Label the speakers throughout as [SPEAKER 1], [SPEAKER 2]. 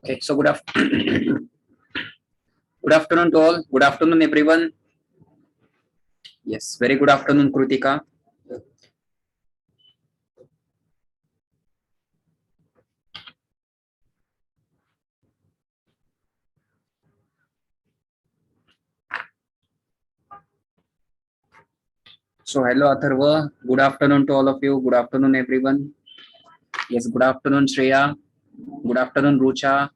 [SPEAKER 1] Okay, so good afternoon to all. Good afternoon, everyone. Yes, very good afternoon, Krutika. So hello, Atharva. Good afternoon to all of you. Good afternoon, everyone. Yes, good afternoon, Shreya. Good afternoon, Rucha.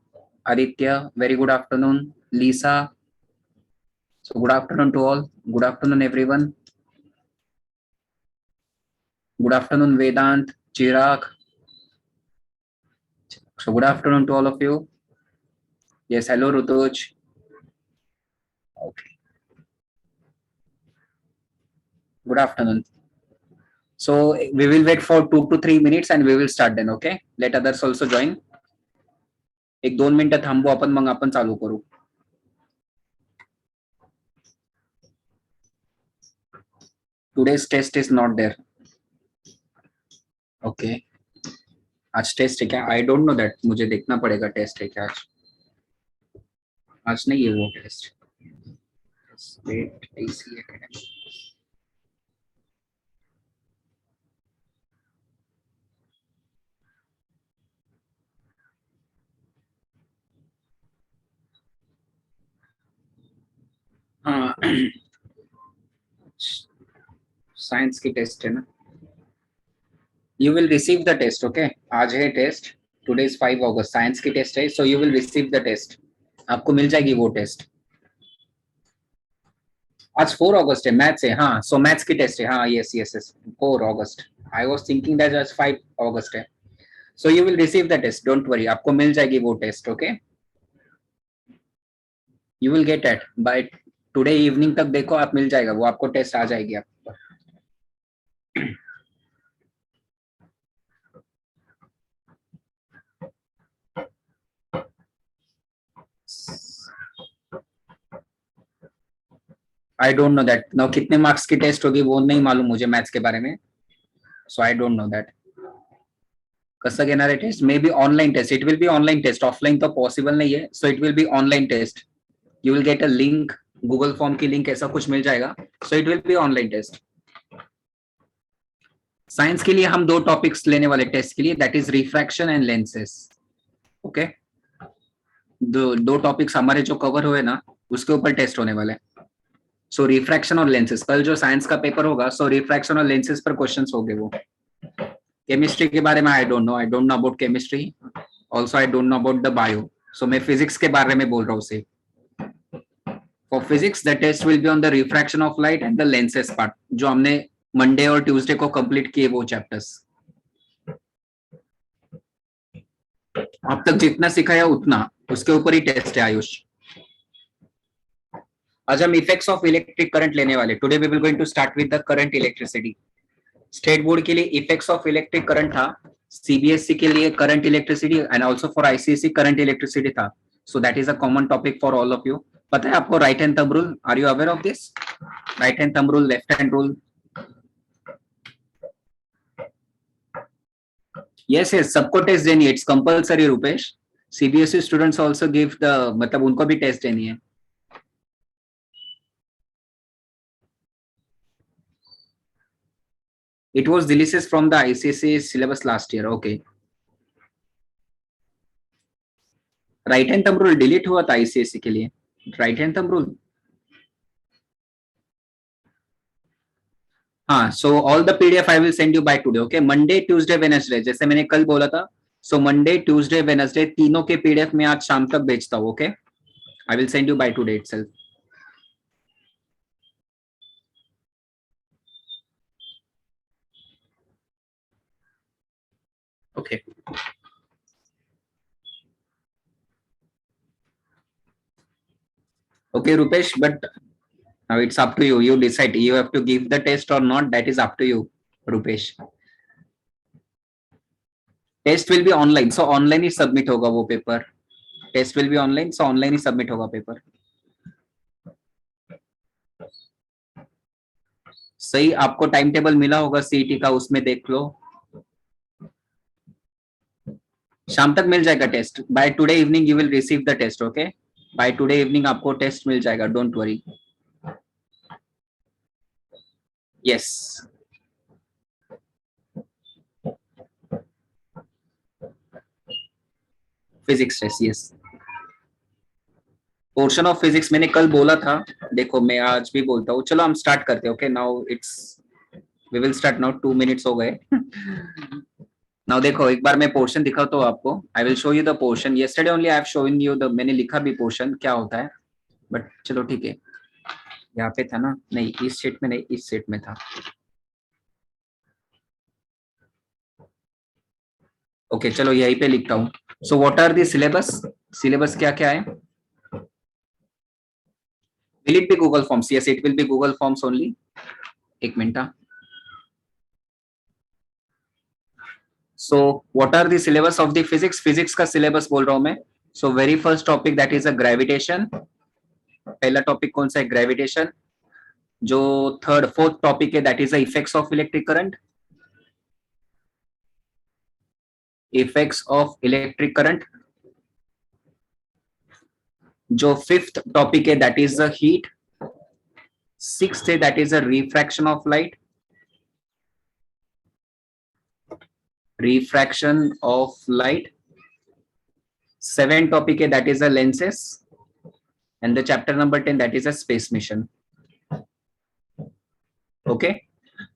[SPEAKER 1] Aditya. Very good afternoon, Lisa. So good afternoon to all. Good afternoon, everyone. Good afternoon, Vedant, Chirag. So good afternoon to all of you. Yes, hello, Rutuj. Okay. Good afternoon. So we will wait for 2 to 3 minutes and we will start then. Okay. Let others also join. एक 2 मिनिटं थांबू आपण मग आपण चालू करू. Today's test is not there. Okay. आज test है क्या? I don't know that. मुझे देखना पड़ेगा टेस्ट है क्या आज. आज नहीं है वो टेस्ट. Wait, AC Academy. हाँ. साइंस की टेस्ट है ना. You will receive the test, okay? आज है test. Today is 5 August. Science की टेस्ट है, so you will receive the test. आपको मिल जाएगी वो टेस्ट. आज 4 अगस्त है, मैथ्स है. हाँ, सो मैथ्स की टेस्ट है. हाँ, यस यस यस, 4 अगस्त. आई वाज थिंकिंग दैट आज 5 अगस्त है. So you will receive the test, don't worry. आपको मिल जाएगी वो test, okay? You will get it by today evening तक. देखो आप, मिल जाएगा वो आपको, टेस्ट आ जाएगी आपको. I don't know that. No, कितने मार्क्स की टेस्ट होगी वो नहीं मालूम मुझे मैथ्स के बारे में. So I don't know that. कसं घेणार आहे test? Maybe online test. It will be online test. Offline तो पॉसिबल नहीं है. So it will be online test. You will get a link, Google form की लिंक, ऐसा कुछ मिल जाएगा. So it will be online test. Science के लिए हम 2 टॉपिक्स लेने वाले टेस्ट के लिए, that is refraction and lenses. Okay, दो टॉपिक्स हमारे जो कवर हुए ना, उसके ऊपर टेस्ट होने वाले. सो रिफ्रैक्शन और लेंसेस. कल जो साइंस का पेपर होगा, सो रिफ्रैक्शन और लेंसेस पर क्वेश्चंस होंगे. वो केमिस्ट्री के बारे में I don't know about chemistry. Also I don't know about the bio. So मैं फिजिक्स के बारे में बोल रहा हूँ सिर्फ. For physics the test will be on the refraction of light and the lenses part, जो हमने मंडे और ट्यूसडे को कंप्लीट किए वो चैप्टर्स. अब तक जितना सिखाया उतना, उसके ऊपर ही टेस्ट है आयुष. आज हम इफेक्ट्स ऑफ इलेक्ट्रिक करंट लेने वाले. Today we will going to start with the current electricity. State board के लिए इफेक्ट्स ऑफ इलेक्ट्रिक करंट था. सीबीएसई के लिए current electricity and also for ICSE current electricity था. So that is a common topic for all of you. पता है आपको right hand thumb rule? Are you aware of this? Right hand thumb rule, left hand rule. Yes yes, सबको test देनी है. It's compulsory Rupesh. CBSE students also give the, मतलब उनको भी test देनी है. It was deleted from the ICSE syllabus last year. Okay. Right hand thumb rule delete हुआ था आईसीएसई के लिए. Right hand thumb rule. हाँ, so all the PDF I will send you by today. Okay, Monday Tuesday Wednesday, जैसे मैंने कल बोला था. सो मंडे ट्यूसडे वेडनेसडे तीनों के पीडीएफ में आज शाम तक भेजता हूँ. Okay, I will send you by today itself. Okay. Okay, Rupesh, but now it's up to you. You decide. You have to give the test or not. That is up to you, Rupesh. Test will be online. So online he submit होगा वो paper. Test will be online. So online he submit होगा paper. सही. आपको time table मिला होगा CET का, उसमें देख लो. शाम तक मिल जाएगा test. By today evening you will receive the test. Okay, by today evening आपको टेस्ट मिल जाएगा, don't worry. Yes, physics test. Yes, portion of physics मैंने कल बोला था. देखो मैं आज भी बोलता हूँ. चलो हम स्टार्ट करते हैं. Okay, now it's we will start now. 2 minutes हो गए. नाउ देखो एक बार मैं पोर्शन दिखाता हूँ आपको. आई will show you the portion. Yesterday only I have shown you the, मैंने लिखा भी पोर्शन क्या होता है, बट चलो ठीक है. यहाँ पे था ना, नहीं इस सेट में नहीं, इस सेट में था. ओके चलो यहीं पे लिखता हूँ. So what are the syllabus. Syllabus क्या क्या है. Will it be Google forms. Yes it will be Google forms only. एक minute. So what are the syllabus of the physics. Physics का सिलेबस बोल रहा हूं मैं. So very first topic that is a gravitation. पहला topic कौन सा है, ग्रेविटेशन. जो थर्ड फोर्थ टॉपिक है that is the effects of electric current. Effects of electric current. जो फिफ्थ टॉपिक है that is the heat. Sixth है that is the refraction of light. Refraction of light. Seven topic है that is the lenses. And the chapter number 10 that is a space mission. Okay,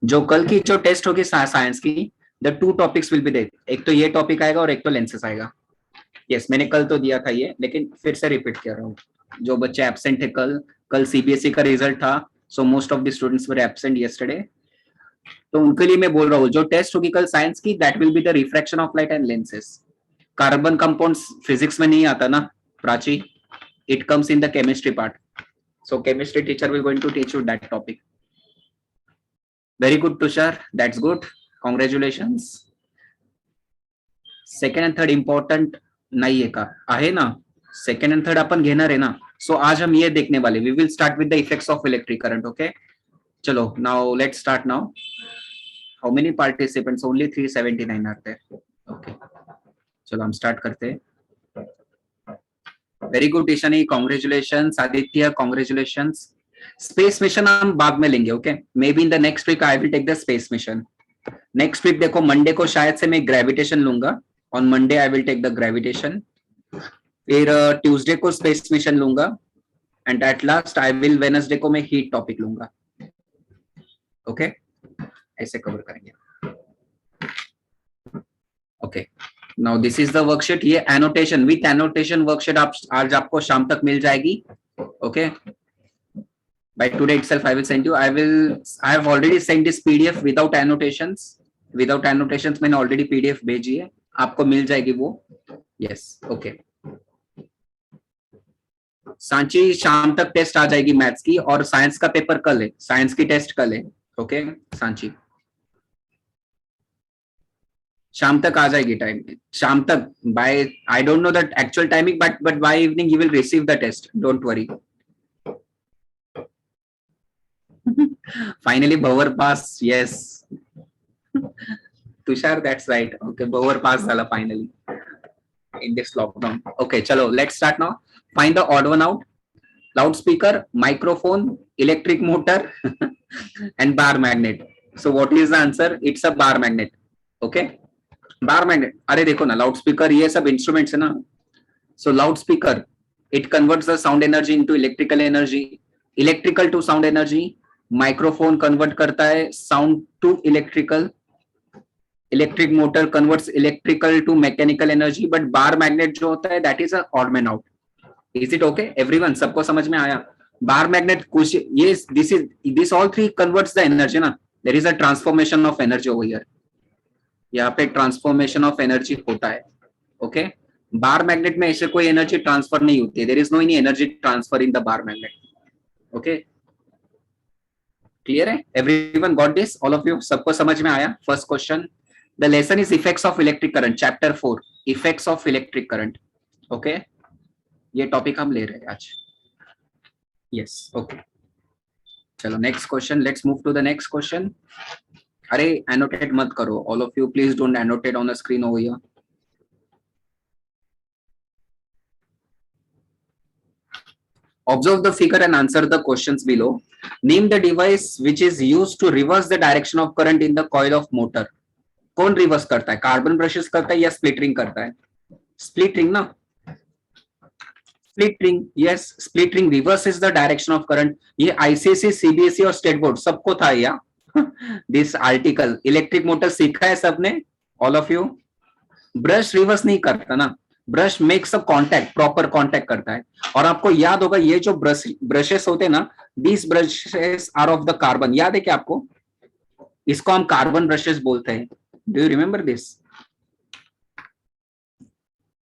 [SPEAKER 1] जो कल की जो test होगी science की, the two topics will be there. एक तो ये टॉपिक आएगा और एक तो लेंसेस आएगा. यस मैंने कल तो दिया था ये, लेकिन फिर से रिपीट कर रहा हूँ. जो बच्चे एब्सेंट थे कल, कल सीबीएसई का रिजल्ट था. So most of the students were absent yesterday. तो उनके लिए मैं बोल रहा हूँ जो टेस्ट होगी कल साइंस की, that will be the refraction of light and lenses. Carbon compounds physics में नहीं आता ना Prachi. It comes in the chemistry part. So chemistry teacher will going to teach you that topic. Very good Tushar, that's good. Congratulations. Second and third important नाही आहे का, आहे ना. Second and third अपन घेणार आहे ना. सो आज हम ये देखने वाले. We will start with the effects of electric current. Okay चलो now let's start now. How many participants, only 379 are there. Okay चलो हम स्टार्ट करते हैं. Very good Ishani, congratulations. Aditya congratulations. Space mission हम बाद में लेंगे. Okay maybe in the next week I will take the space mission. Next week देखो Monday को शायद से मैं ग्रेविटेशन लूंगा. On Monday I will take the gravitation. फिर ट्यूसडे को स्पेस मिशन लूंगा. And at last I will Wednesday को मैं हीट टॉपिक लूंगा. ओके ऐसे कवर करेंगे. Okay now this is the worksheet. ये एनोटेशन विथ एनोटेशन वर्कशीट आप आज आपको शाम तक मिल जाएगी. Okay by today itself I will send you. I have already sent this pdf without annotations. Without annotations मैंने already pdf भेजी है, आपको मिल जाएगी वो. yes okay. सांची शाम तक टेस्ट आ जाएगी मैथ्स की, और साइंस का पेपर कल है. साइंस की टेस्ट कल है. ओके सांची शाम तक आ जाएगी. टाइम शाम तक. By I don't know that actual timing, but by evening you will receive the test, don't worry. Finally Bhavar pass. Yes Tushar that's right. Okay Bhavar pass झाला finally in this lockdown. Okay chalo let's start now. Find the odd one out. Loudspeaker, microphone, electric motor and bar magnet. So what is the answer? It's a bar magnet. Okay bar magnet. अरे देखो ना loudspeaker ये सब instruments है ना. So loudspeaker it converts the sound energy into electrical energy. Electrical to sound energy. Microphone convert करता है sound to electrical. Electric motor converts electrical to mechanical energy. But bar magnet जो होता है that is a odd man out. Is it okay everyone, सबको समझ में आया. Bar magnet कुछ ये this all three converts the energy ना. There is a transformation of energy over here. यहाँ पे ट्रांसफॉर्मेशन ऑफ एनर्जी होता है. ओके बार मैग्नेट में ऐसे कोई एनर्जी ट्रांसफर नहीं होती है. There is no any energy transfer in the bar magnet. Okay clear है everyone, got this all of you, सबको समझ में आया. First question. The lesson is effects of electric current, chapter 4, effects of electric current. Okay, ये topic हम ले रहे हैं आज. Yes, okay. चलो next question. Let's move to the next question. अरे annotate मत करो, all of you please don't annotate on the screen over here. Observe the figure and answer the questions below. Name the device which is used to reverse the direction of current in the coil of motor. कौन reverse करता है? Carbon brushes करता है या split ring करता है? Split ring ना, split ring, yes, split ring reverses the direction of current. ये आईसीएसई, सीबीएसई और स्टेट बोर्ड सबको था या दिस आर्टिकल. इलेक्ट्रिक मोटर सीखा है सबने, all of you. Brush reverse नहीं करता ना, brush makes a contact, proper contact करता है. और आपको याद होगा ये जो ब्रशेस होते हैं ना, these brushes are of the carbon. याद है क्या आपको? इसको हम कार्बन ब्रशेस बोलते हैं. Do you remember this?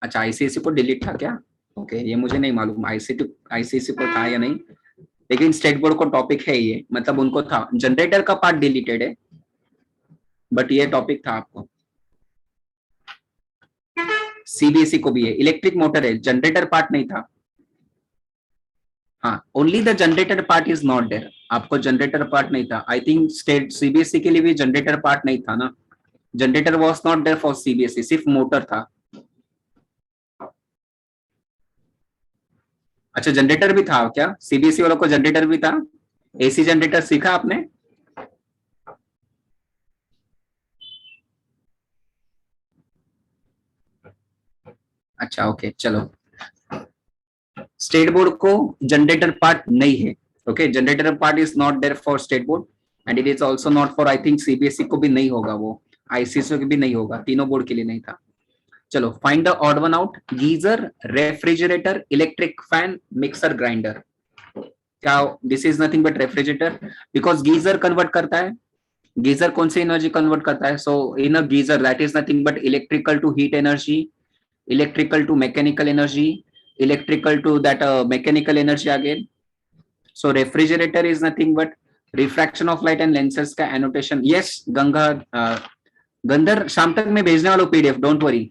[SPEAKER 1] अच्छा, आईसीएससी को डिलीट था क्या? ओके, ये मुझे नहीं मालूम आईसीएससी को था या नहीं, लेकिन स्टेट बोर्ड को टॉपिक है ये, मतलब उनको था. जनरेटर का पार्ट डिलीटेड है, बट ये टॉपिक था आपको. सीबीएसई को भी है. इलेक्ट्रिक मोटर है, जनरेटर पार्ट नहीं था. हाँ, only the generator part is not there. आपको जनरेटर पार्ट नहीं था. आई थिंक स्टेट सीबीएसई के लिए भी जनरेटर पार्ट नहीं था ना. Generator was not there for CBSE, सिर्फ मोटर था. अच्छा, जनरेटर भी था क्या? सीबीएसई वालों को जनरेटर भी था? एसी जनरेटर सीखा आपने? अच्छा, ओके, चलो. स्टेट बोर्ड को जनरेटर पार्ट नहीं है. Okay, generator part is not there for state board and it is also not for, I think CBSE को भी नहीं होगा वो, आईसीएसई को भी नहीं होगा, तीनों बोर्ड के लिए नहीं था. चलो, find the odd one out. Geyser, refrigerator, electric fan, mixer, grinder. क्या? This is nothing but refrigerator, because geyser convert करता है. गीजर कौन सी एनर्जी कन्वर्ट करता है? So in a geyser that is nothing but electrical to heat energy, electrical to mechanical energy, electrical to that mechanical energy again. So refrigerator is nothing but refraction of light and lenses का annotation. Yes, Ganga, गंधर शाम तक मैं भेजने वाला हूँ PDF, don't worry.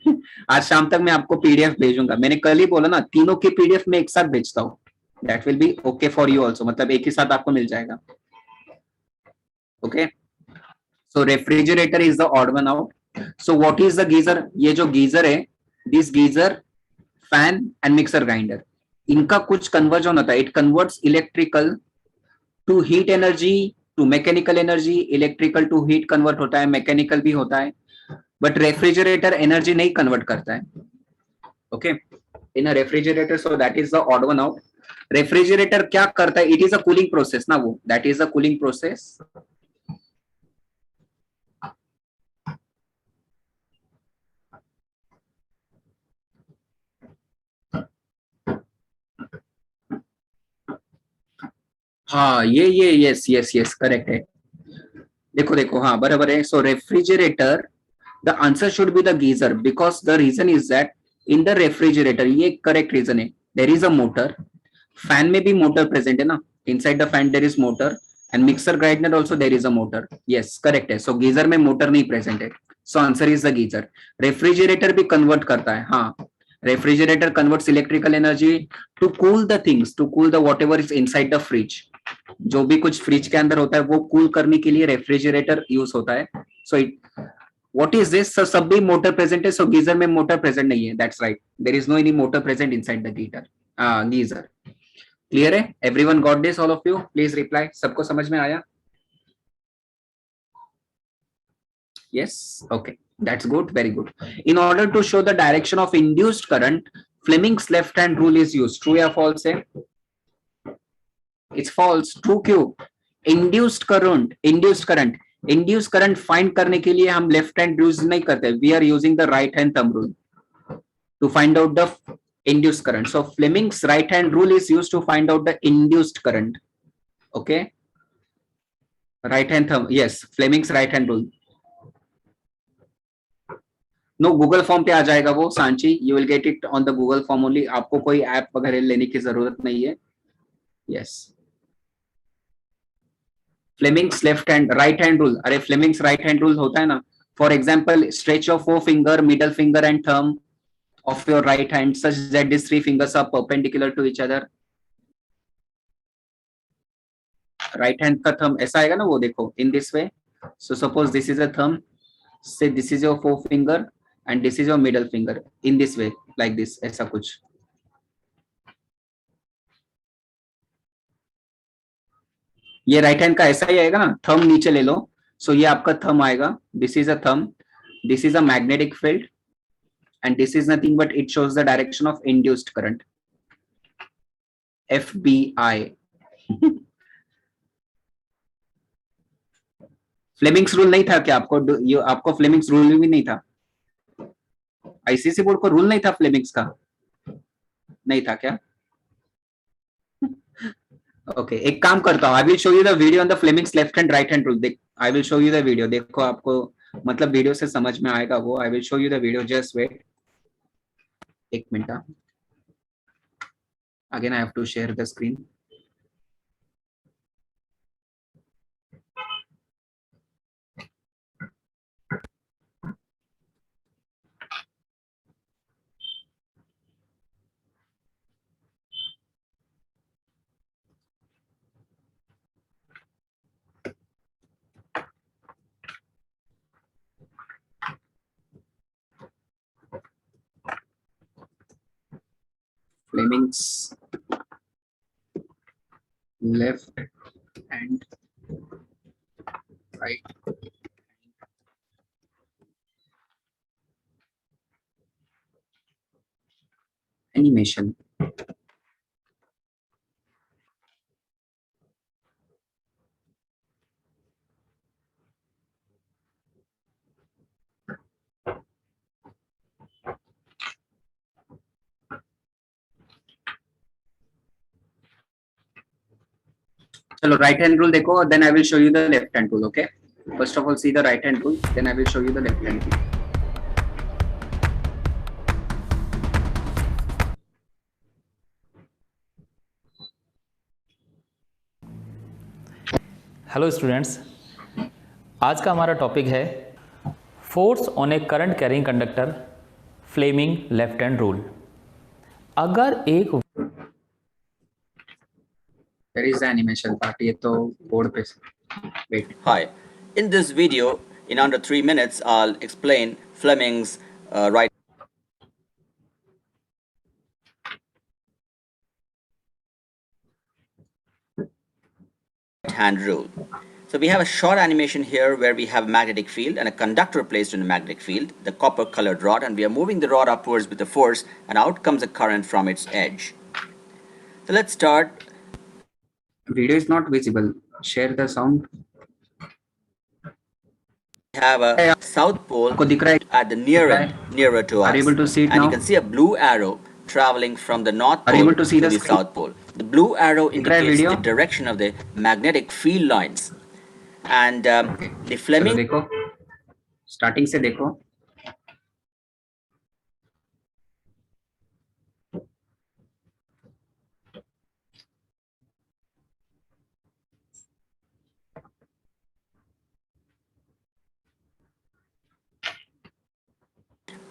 [SPEAKER 1] आज शाम तक मैं आपको पीडीएफ भेजूंगा. मैंने कल ही बोला ना, तीनों की पीडीएफ में एक साथ भेजता हूँ. That will be okay for you also, मतलब एक ही साथ आपको मिल जाएगा. Okay, so refrigerator is the odd one out. So what is the geyser? ये जो गीजर है, this geyser, fan and mixer grinder, इनका कुछ कन्वर्जन होता है. It converts electrical to heat energy to mechanical energy. Electrical to heat convert होता है, mechanical भी होता है, बट रेफ्रिजरेटर एनर्जी नहीं कन्वर्ट करता है. Okay, in a refrigerator, so that is the odd one out. Refrigerator क्या करता है? It is a cooling process ना, वो that is a cooling process. हाँ, ये यस यस यस करेक्ट है. देखो देखो, हाँ बराबर है. So refrigerator, the answer should be the geyser, because the reason is that in the refrigerator, ये करेक्ट रीजन है, there is a motor. Fan में भी मोटर प्रेजेंट है ना, inside the fan there is motor, and mixer grinder also there is a motor. Yes correct है. So geyser में motor नहीं present है, so answer is the geyser. Refrigerator भी convert करता है. हाँ, refrigerator converts electrical energy to cool the things, to cool the whatever is inside the fridge. जो भी कुछ फ्रिज के अंदर होता है वो कूल करने के लिए रेफ्रिजरेटर यूज होता है. So it, what is this? सब भी मोटर प्रेजेंट है, सो गीजर में मोटर प्रेजेंट नहीं है. That's right, there is no any motor present inside the geyser. Clear है? Everyone got this? All of you please reply. सबको समझ में आया? Yes, okay, that's good, very good. In order to show the direction of induced current, Fleming's left hand rule is used. True या false है? It's false. True क्यों? Induced current find करने के लिए हम लेफ्ट हैंड यूज नहीं करते. We are using the right hand thumb rule to find out the induced current. So Fleming's right hand rule is used to find out the induced current. Okay, right hand thumb, yes, Fleming's right hand rule. No, Google form पे आ जाएगा वो Sanchi. You will get it on the Google form only. आपको कोई app वगैरह लेने की जरूरत नहीं है. Yes, Fleming's left hand right hand rule. अरे फ्लेमिंग्स राइट हैंड रूल होता है ना. For example, stretch your four finger, middle finger and thumb of your right hand such that these three fingers are perpendicular to each other. Right hand का thumb ऐसा आएगा ना, वो देखो in this way. So suppose this is a thumb, say this is your forefinger and this is your middle finger, in this way, like this, ऐसा कुछ. ये right hand का ऐसा ही आएगा ना, थंब नीचे ले लो, सो ये आपका थंब आएगा, this is a thumb, this is a magnetic field, and this is nothing but it shows the direction of induced current, FBI. Fleming's rule नहीं था क्या आपको? ये आपको फ्लेमिंग्स रूल भी नहीं था? आईसीसी बोर्ड को रूल नहीं था फ्लेमिंग्स का? नहीं था क्या? ओके, एक काम करता हूँ, I will show you the video on the Fleming's left hand right hand rule. I will show you the video, देखो आपको मतलब वीडियो से समझ में आएगा वो। I will show you the video, just wait एक minute. Again I have to share the screen. Fleming's left hand right animation. चलो राइट हैंड रूल देखो, then I will show you the left hand rule. Okay, first of all see the right hand rule, then I will show you the left hand rule.
[SPEAKER 2] Hello students, आज का हमारा topic है force on a current carrying conductor, Fleming left hand rule. अगर एक
[SPEAKER 1] There is the animation part, ये तो board पे। Wait.
[SPEAKER 3] Hi, in this video, in under 3 minutes, I'll explain Fleming's right hand rule. So we have a short animation here where we have a magnetic field and a conductor placed in a magnetic field, the copper colored rod, and we are moving the rod upwards with a force, and out comes a current from its edge. So let's start.
[SPEAKER 1] Video is not visible. Share the sound.
[SPEAKER 3] We have a south pole
[SPEAKER 1] आपको दिख रहा है?
[SPEAKER 3] at the near end, nearer to
[SPEAKER 1] Are
[SPEAKER 3] us.
[SPEAKER 1] you able to see it
[SPEAKER 3] and
[SPEAKER 1] now?
[SPEAKER 3] you can see a blue arrow traveling from the north
[SPEAKER 1] Are you
[SPEAKER 3] pole
[SPEAKER 1] able to see the
[SPEAKER 3] the
[SPEAKER 1] screen?
[SPEAKER 3] south pole. The blue arrow
[SPEAKER 1] दिख रहा है
[SPEAKER 3] indicates
[SPEAKER 1] video?
[SPEAKER 3] the direction of the magnetic field lines. And the
[SPEAKER 1] चलो
[SPEAKER 3] Fleming
[SPEAKER 1] देखो, starting से देखो।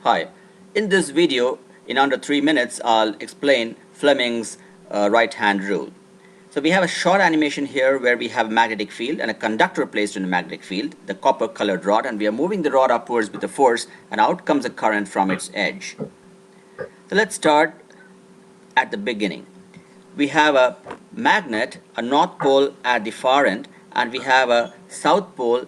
[SPEAKER 3] Hi, in this video, in under 3 minutes, I'll explain Fleming's right hand rule. So we have a short animation here where we have a magnetic field and a conductor placed in a magnetic field, the copper colored rod, and we are moving the rod upwards with a force, and out comes a current from its edge. So let's start at the beginning. We have a magnet, a north pole at the far end, and we have a south pole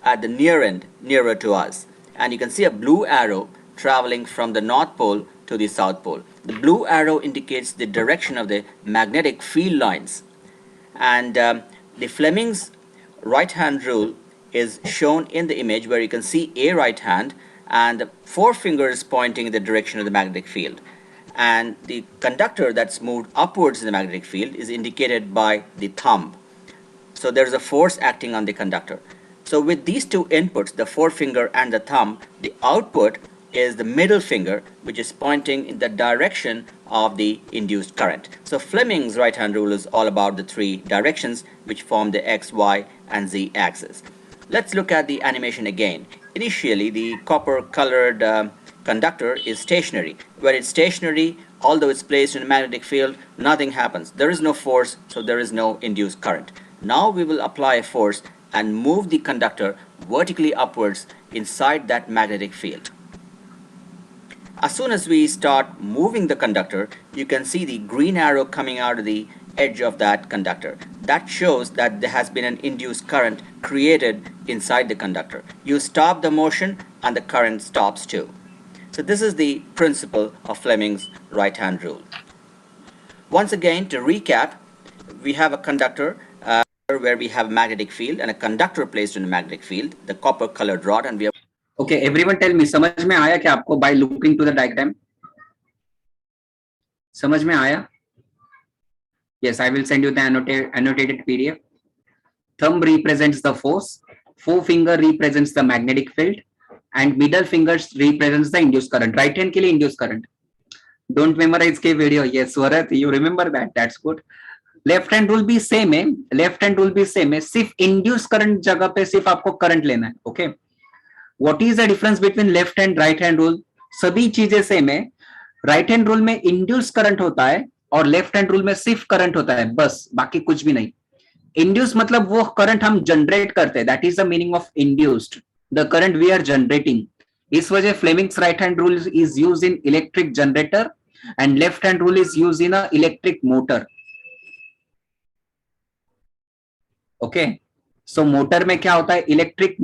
[SPEAKER 3] at the near end, nearer to us. And you can see a blue arrow traveling from the north pole to the south pole. The blue arrow indicates the direction of the magnetic field lines. And the Fleming's right hand rule is shown in the image where you can see a right hand and 4 fingers pointing in the direction of the magnetic field. And the conductor that's moved upwards in the magnetic field is indicated by the thumb. So there's a force acting on the conductor. So with these two inputs, the forefinger and the thumb, the output is the middle finger, which is pointing in the direction of the induced current. So Fleming's right hand rule is all about the 3 directions which form the x, y, and z axis. Let's look at the animation again. Initially, the copper colored conductor is stationary. When it's stationary, although it's placed in a magnetic field, nothing happens. There is no force, so there is no induced current. Now we will apply a force and move the conductor vertically upwards inside that magnetic field. As soon as we start moving the conductor, you can see the green arrow coming out of the edge of that conductor. That shows that there has been an induced current created inside the conductor. You stop the motion and the current stops too. So this is the principle of Fleming's right-hand rule. Once again, to recap, we have a conductor where we have magnetic field and a conductor placed in a magnetic field, the copper colored rod, and we have.
[SPEAKER 1] Okay, everyone tell me, समझ में आया क्या आपको by looking to the diagram? समझ में आया? Yes, I will send you the annotated PDF. Thumb represents the force, forefinger represents the magnetic field, and middle finger represents the induced current. Right hand के लिए induced current. Don't memorize के video. Yes, Swarath, you remember that. That's good. Left hand rule भी same है. Left hand rule भी same है. सिर्फ induced current जगह पे सिर्फ आपको current लेना है. Okay. What is the difference between left and right hand rule? सभी चीजें सेम है. राइट हैंड रूल में इंड्यूस करंट होता है और लेफ्ट हैंड रूल में सिर्फ करंट होता है, बस, बाकी कुछ भी नहीं. इंड्यूस मतलब वो करंट हम जनरेट करते हैं, that is the meaning of induced, the current we are generating. इस वजह Fleming's right hand rule is used in electric generator and left hand rule is used in a electric motor. Okay, so motor में क्या होता है, electric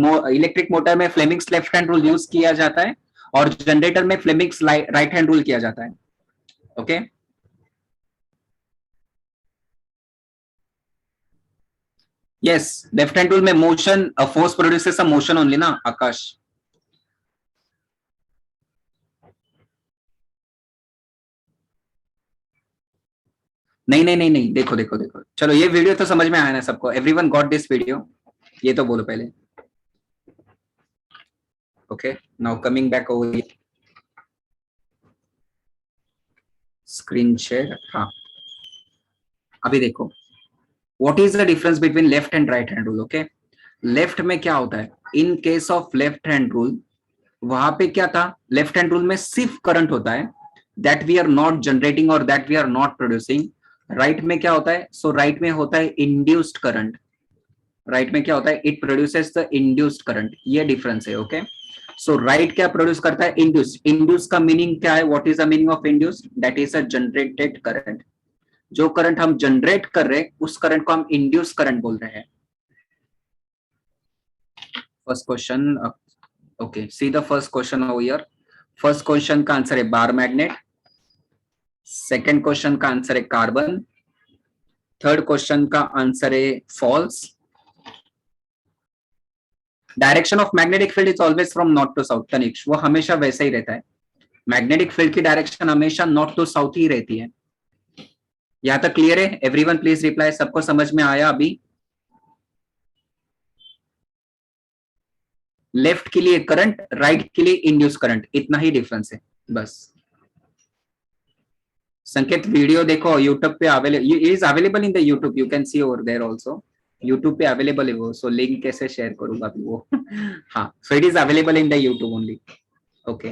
[SPEAKER 1] motor में Fleming's left hand rule use किया जाता है और जनरेटर में फ्लेमिंग्स राइट हैंड रूल किया जाता है. Okay, yes, left hand rule में motion, force produces a motion only ना आकाश. नहीं, देखो, चलो ये वीडियो तो समझ में आया ना सबको. Everyone got this video? ये तो बोलो पहले. Okay, now coming back over here. Screen share. हाँ, अभी देखो, what is the difference between left and right hand rule? Okay, left में क्या होता है, in case of left hand rule, वहां पे क्या था, left hand rule में सिर्फ करंट होता है, that we are not generating or that we are not producing. right में क्या होता है, so right में होता है induced current. right में क्या होता है, it produces the induced current. ये difference है. okay, सो राइट क्या प्रोड्यूस करता है, इंड्यूस. इंड्यूस का मीनिंग क्या है, what is the meaning of induce, that is a generated current. जो करंट हम जनरेट कर रहे हैं उस करंट को हम इंड्यूस करंट बोल रहे हैं. First question. Okay, see the first question over here. First question का आंसर है बार मैग्नेट. सेकंड क्वेश्चन का आंसर है कार्बन. थर्ड क्वेश्चन का आंसर है false. Direction of magnetic field is always from north to south. Tanishk, वो हमेशा वैसे ही रहता है. मैग्नेटिक फील्ड की डायरेक्शन हमेशा नॉर्थ टू साउथ ही रहती है. यहां तक क्लियर है? Everyone please reply. सबको समझ में आया अभी? लेफ्ट के लिए करंट, राइट के लिए इंड्यूस करंट, इतना ही डिफरेंस है बस. संकेत वीडियो देखो, यूट्यूब पे available, is available in the YouTube, you can see over there also. YouTube पे अवेलेबल है वो, सो लिंक कैसे शेयर करूंगा अभी वो. हाँ, so it is available in the YouTube only. Okay,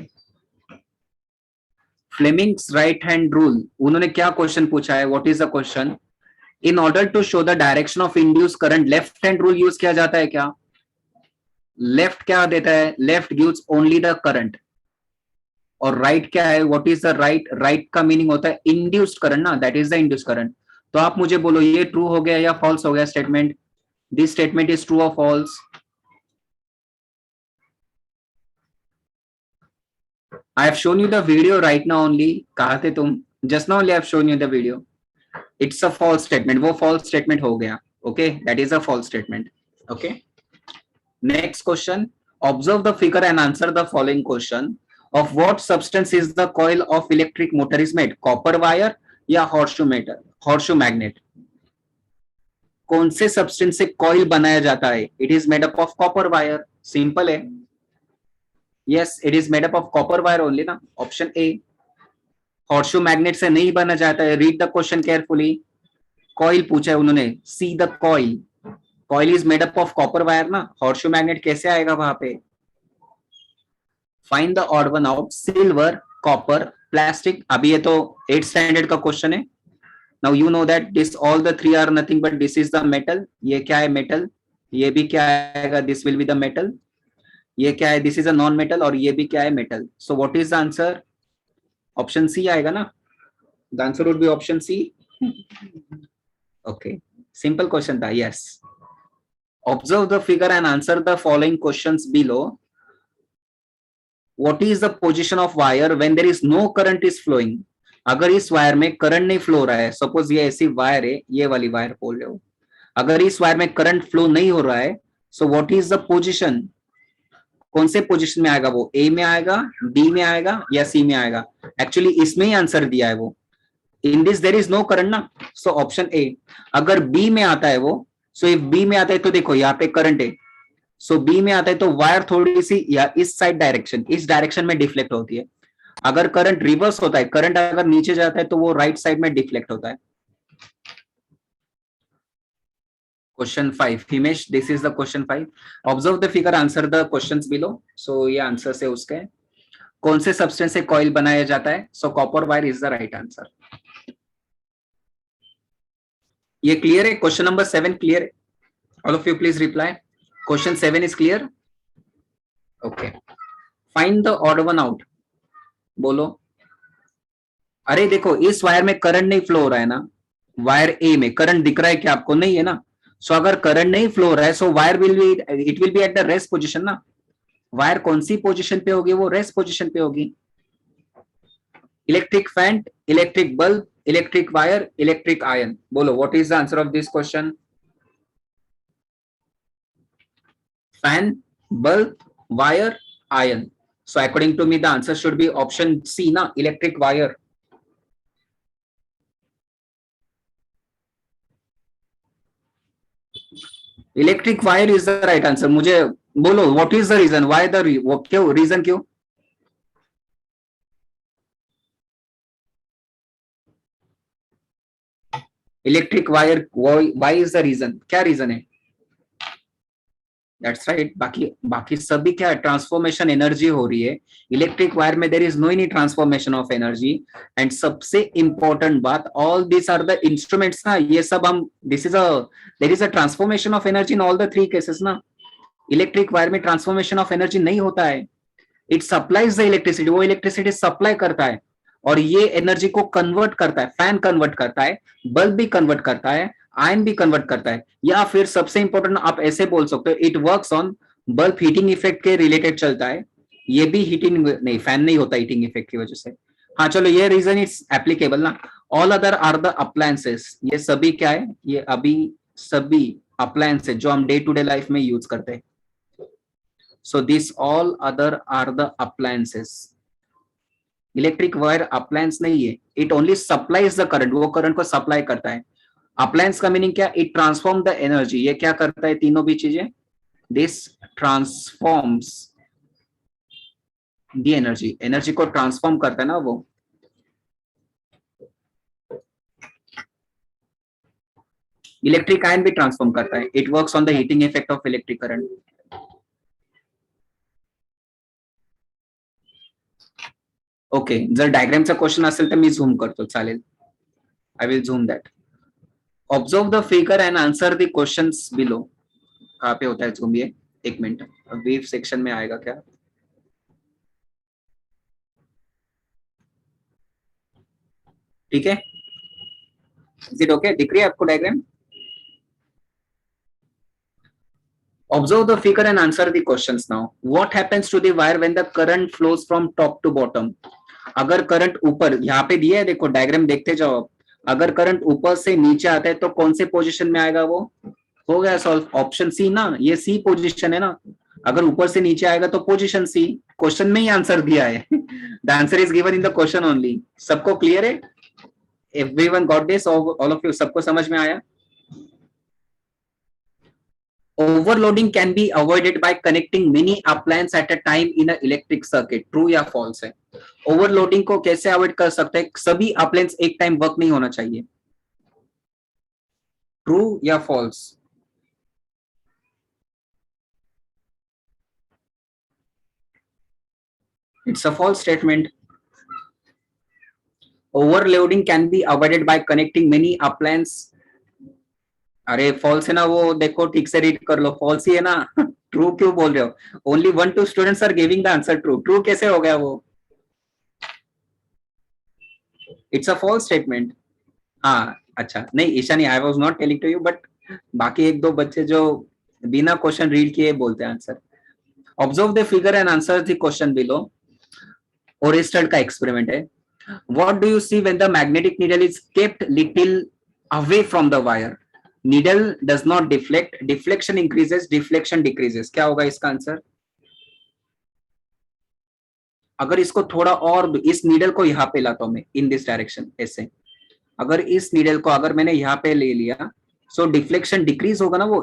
[SPEAKER 1] Fleming's right hand rule, उन्होंने क्या क्वेश्चन पूछा है, what is the question, in order to show the direction of induce current left hand rule use किया जाता है क्या? Left क्या देता है, left gives only the current. और राइट क्या है, what is the right, right का मीनिंग होता है इंड्यूस्ड करंट ना, that is the induced current. तो आप मुझे बोलो ये ट्रू हो गया या फॉल्स हो गया statement? This statement is true और false? I have shown you the video right now only. कहाँ थे तुम? Just now only I have shown you the video. It's a false statement. वो false statement हो गया. Okay, that is a false statement. Okay. Next question. Observe the figure and answer the following question. Of what substance is the coil of electric motor is made? Copper wire या horseshoe magnet? कौन से substance से coil बनाया जाता है? It is made up of copper wire. Simple है. Yes, it is made up of copper wire only ना. Option A. Horseshoe magnet से नहीं बना जाता है. Read the question carefully. Coil पूछा है उन्होंने. See the coil. Coil is made up of copper wire ना. Horseshoe magnet कैसे आएगा वहां पे? Find the odd one out. Silver, copper, plastic. अभी ये तो 8th standard का क्वेश्चन है. Now you know that this all the three are nothing but this is the metal. ये क्या है metal? ये भी क्या आएगा? This will be the metal. ये क्या है? This is a non metal. और ये भी क्या है? Metal. So what is the answer? Option C आएगा ना. The answer would be option C. Okay, simple question था. Yes, observe the figure and answer the following questions below. What is the position of wire when there is no current is flowing. अगर इस wire में current नहीं flow रहा है, suppose ये ऐसी wire है, ये वाली वायर बोल रहे हो, अगर इस वायर में करंट फ्लो नहीं हो रहा है, सो व्हाट इज द पोजीशन. कौन से पोजीशन में आएगा वो, ए में आएगा, बी में आएगा या सी में आएगा. एक्चुअली इसमें ही आंसर दिया है वो. In this there is no current ना, सो ऑप्शन ए. अगर बी में आता है वो, सो इफ बी में आता है तो देखो यहाँ पे करंट है, सो बी में आता है तो वायर थोड़ी सी या इस साइड डायरेक्शन, इस डायरेक्शन में डिफ्लेक्ट होती है. अगर करंट रिवर्स होता है, करंट अगर नीचे जाता है तो वो राइट साइड में डिफ्लेक्ट होता है. Question 5, Himesh, this is the question 5. Observe the figure, answer the questions below. So ये आंसर से उसके कौन से सब्सटेंस से कॉइल बनाया जाता है. सो copper wire is the right answer. ये क्लियर है. क्वेश्चन नंबर 7 क्लियर है. All of you please reply. Question 7 is clear. Okay, find the odd one out. बोलो. अरे देखो, इस वायर में करंट नहीं फ्लो हो रहा है ना, वायर ए में करंट दिख रहा है क्या आपको, नहीं है ना. सो अगर करंट नहीं फ्लो हो रहा है, so wire will be, it will be at the rest position ना. वायर कौन सी पोजीशन पे होगी, वो रेस्ट पोजीशन पे होगी. Electric fan, electric bulb, electric wire, electric iron. बोलो, what is the answer of this question. Fan, bulb, wire, iron. So according to me, the answer should be option C, na, electric wire. Electric wire is the right answer. मुझे बोलो, what is the reason? Why the क्यों reason क्यों? Electric wire, why is the reason? क्या reason है? That's right. बाकी सभी क्या, transformation energy हो रही है. इलेक्ट्रिक वायर में there is no any transformation of energy. And सबसे इंपॉर्टेंट बात, all this are the instruments ना, ये सब हम, there is a transformation of energy in all the 3 cases ना. इलेक्ट्रिक वायर में ट्रांसफॉर्मेशन ऑफ एनर्जी नहीं होता है. इट सप्लाइज द इलेक्ट्रिसिटी, वो इलेक्ट्रिसिटी सप्लाई करता है और ये एनर्जी को कन्वर्ट करता है. फैन कन्वर्ट करता है, बल्ब भी कन्वर्ट करता है, आयन भी कन्वर्ट करता है. या फिर सबसे इंपॉर्टेंट आप ऐसे बोल सकते हो, it works on bulb heating effect के रिलेटेड चलता है. ये भी हीटिंग नहीं, फैन नहीं होता हीटिंग इफेक्ट की वजह से. हाँ चलो, ये रीजन इट्स एप्लीकेबल ना. All other are the appliances. ये सभी क्या है, ये अभी सभी अप्लायंसेस जो हम डे टू डे लाइफ में यूज करते हैं. So this all other are the appliances. Electric wire appliance नहीं है. It only supplies the current, वो करंट को सप्लाई करता है. अप्लायंस का मीनिंग क्या, इट ट्रांसफॉर्म द एनर्जी. ये क्या करता है, तीनों भी चीजें, this transforms the energy. Energy को ट्रांसफॉर्म करता है ना वो. इलेक्ट्रिक आयन भी ट्रांसफॉर्म करता है. It works on the heating effect of electric current. Okay, जर डायग्रामचा क्वेश्चन असेल तर मी झूम करतो, चालेल. आय विल झूम that. Observe the figure and answer the questions below. कहाँ पे होता है झूम, ये 1 मिनट, वेव सेक्शन में आएगा क्या. ठीक है, इज इट ओके, दिख रही है आपको diagram. Observe the figure and answer the questions now. What happens to the wire when the current flows from top to bottom? अगर करंट ऊपर, यहाँ पे दिया है देखो, डायग्राम देखते जाओ. अगर करंट ऊपर से नीचे आता है तो कौन से पोजीशन में आएगा वो. हो गया सॉल्व. ऑप्शन सी ना, ये सी पोजीशन है ना. अगर ऊपर से नीचे आएगा तो पोजीशन सी. क्वेश्चन में ही आंसर दिया है. The answer is given in the question only. सबको क्लियर है? Everyone got this? All of you, सबको समझ में आया? Overloading can be avoided by connecting many appliances at a time in an electric circuit. True या false है? Overloading को कैसे अवॉइड कर सकते हैं? सभी अप्लायंस एक टाइम वर्क नहीं होना चाहिए. True या false? It's a false statement. Overloading can be avoided by connecting many appliances. अरे फॉल्स है ना वो, देखो ठीक से रीड कर लो, फॉल्स ही है ना. ट्रू क्यों बोल रहे हो? Only 1-2 students are giving the answer true. True कैसे हो गया वो? It's a false statement. हाँ, अच्छा नहीं Ishani, I was not telling to you, but बाकी एक दो बच्चे जो बिना क्वेश्चन रीड किए बोलते हैं answer. Observe the figure and answer the question below. Oersted का एक्सपेरिमेंट है. What do you see when the magnetic needle is kept little away from the wire? Needle does not deflect. Deflection increases, deflection decreases. क्या होगा इसका answer? अगर इसको थोड़ा और इस नीडल को यहाँ पे लाता हूं मैं इन दिस डायरेक्शन ऐसे, अगर इस नीडल को अगर मैंने यहाँ पे ले लिया, सो डिफ्लेक्शन डिक्रीज होगा ना, वो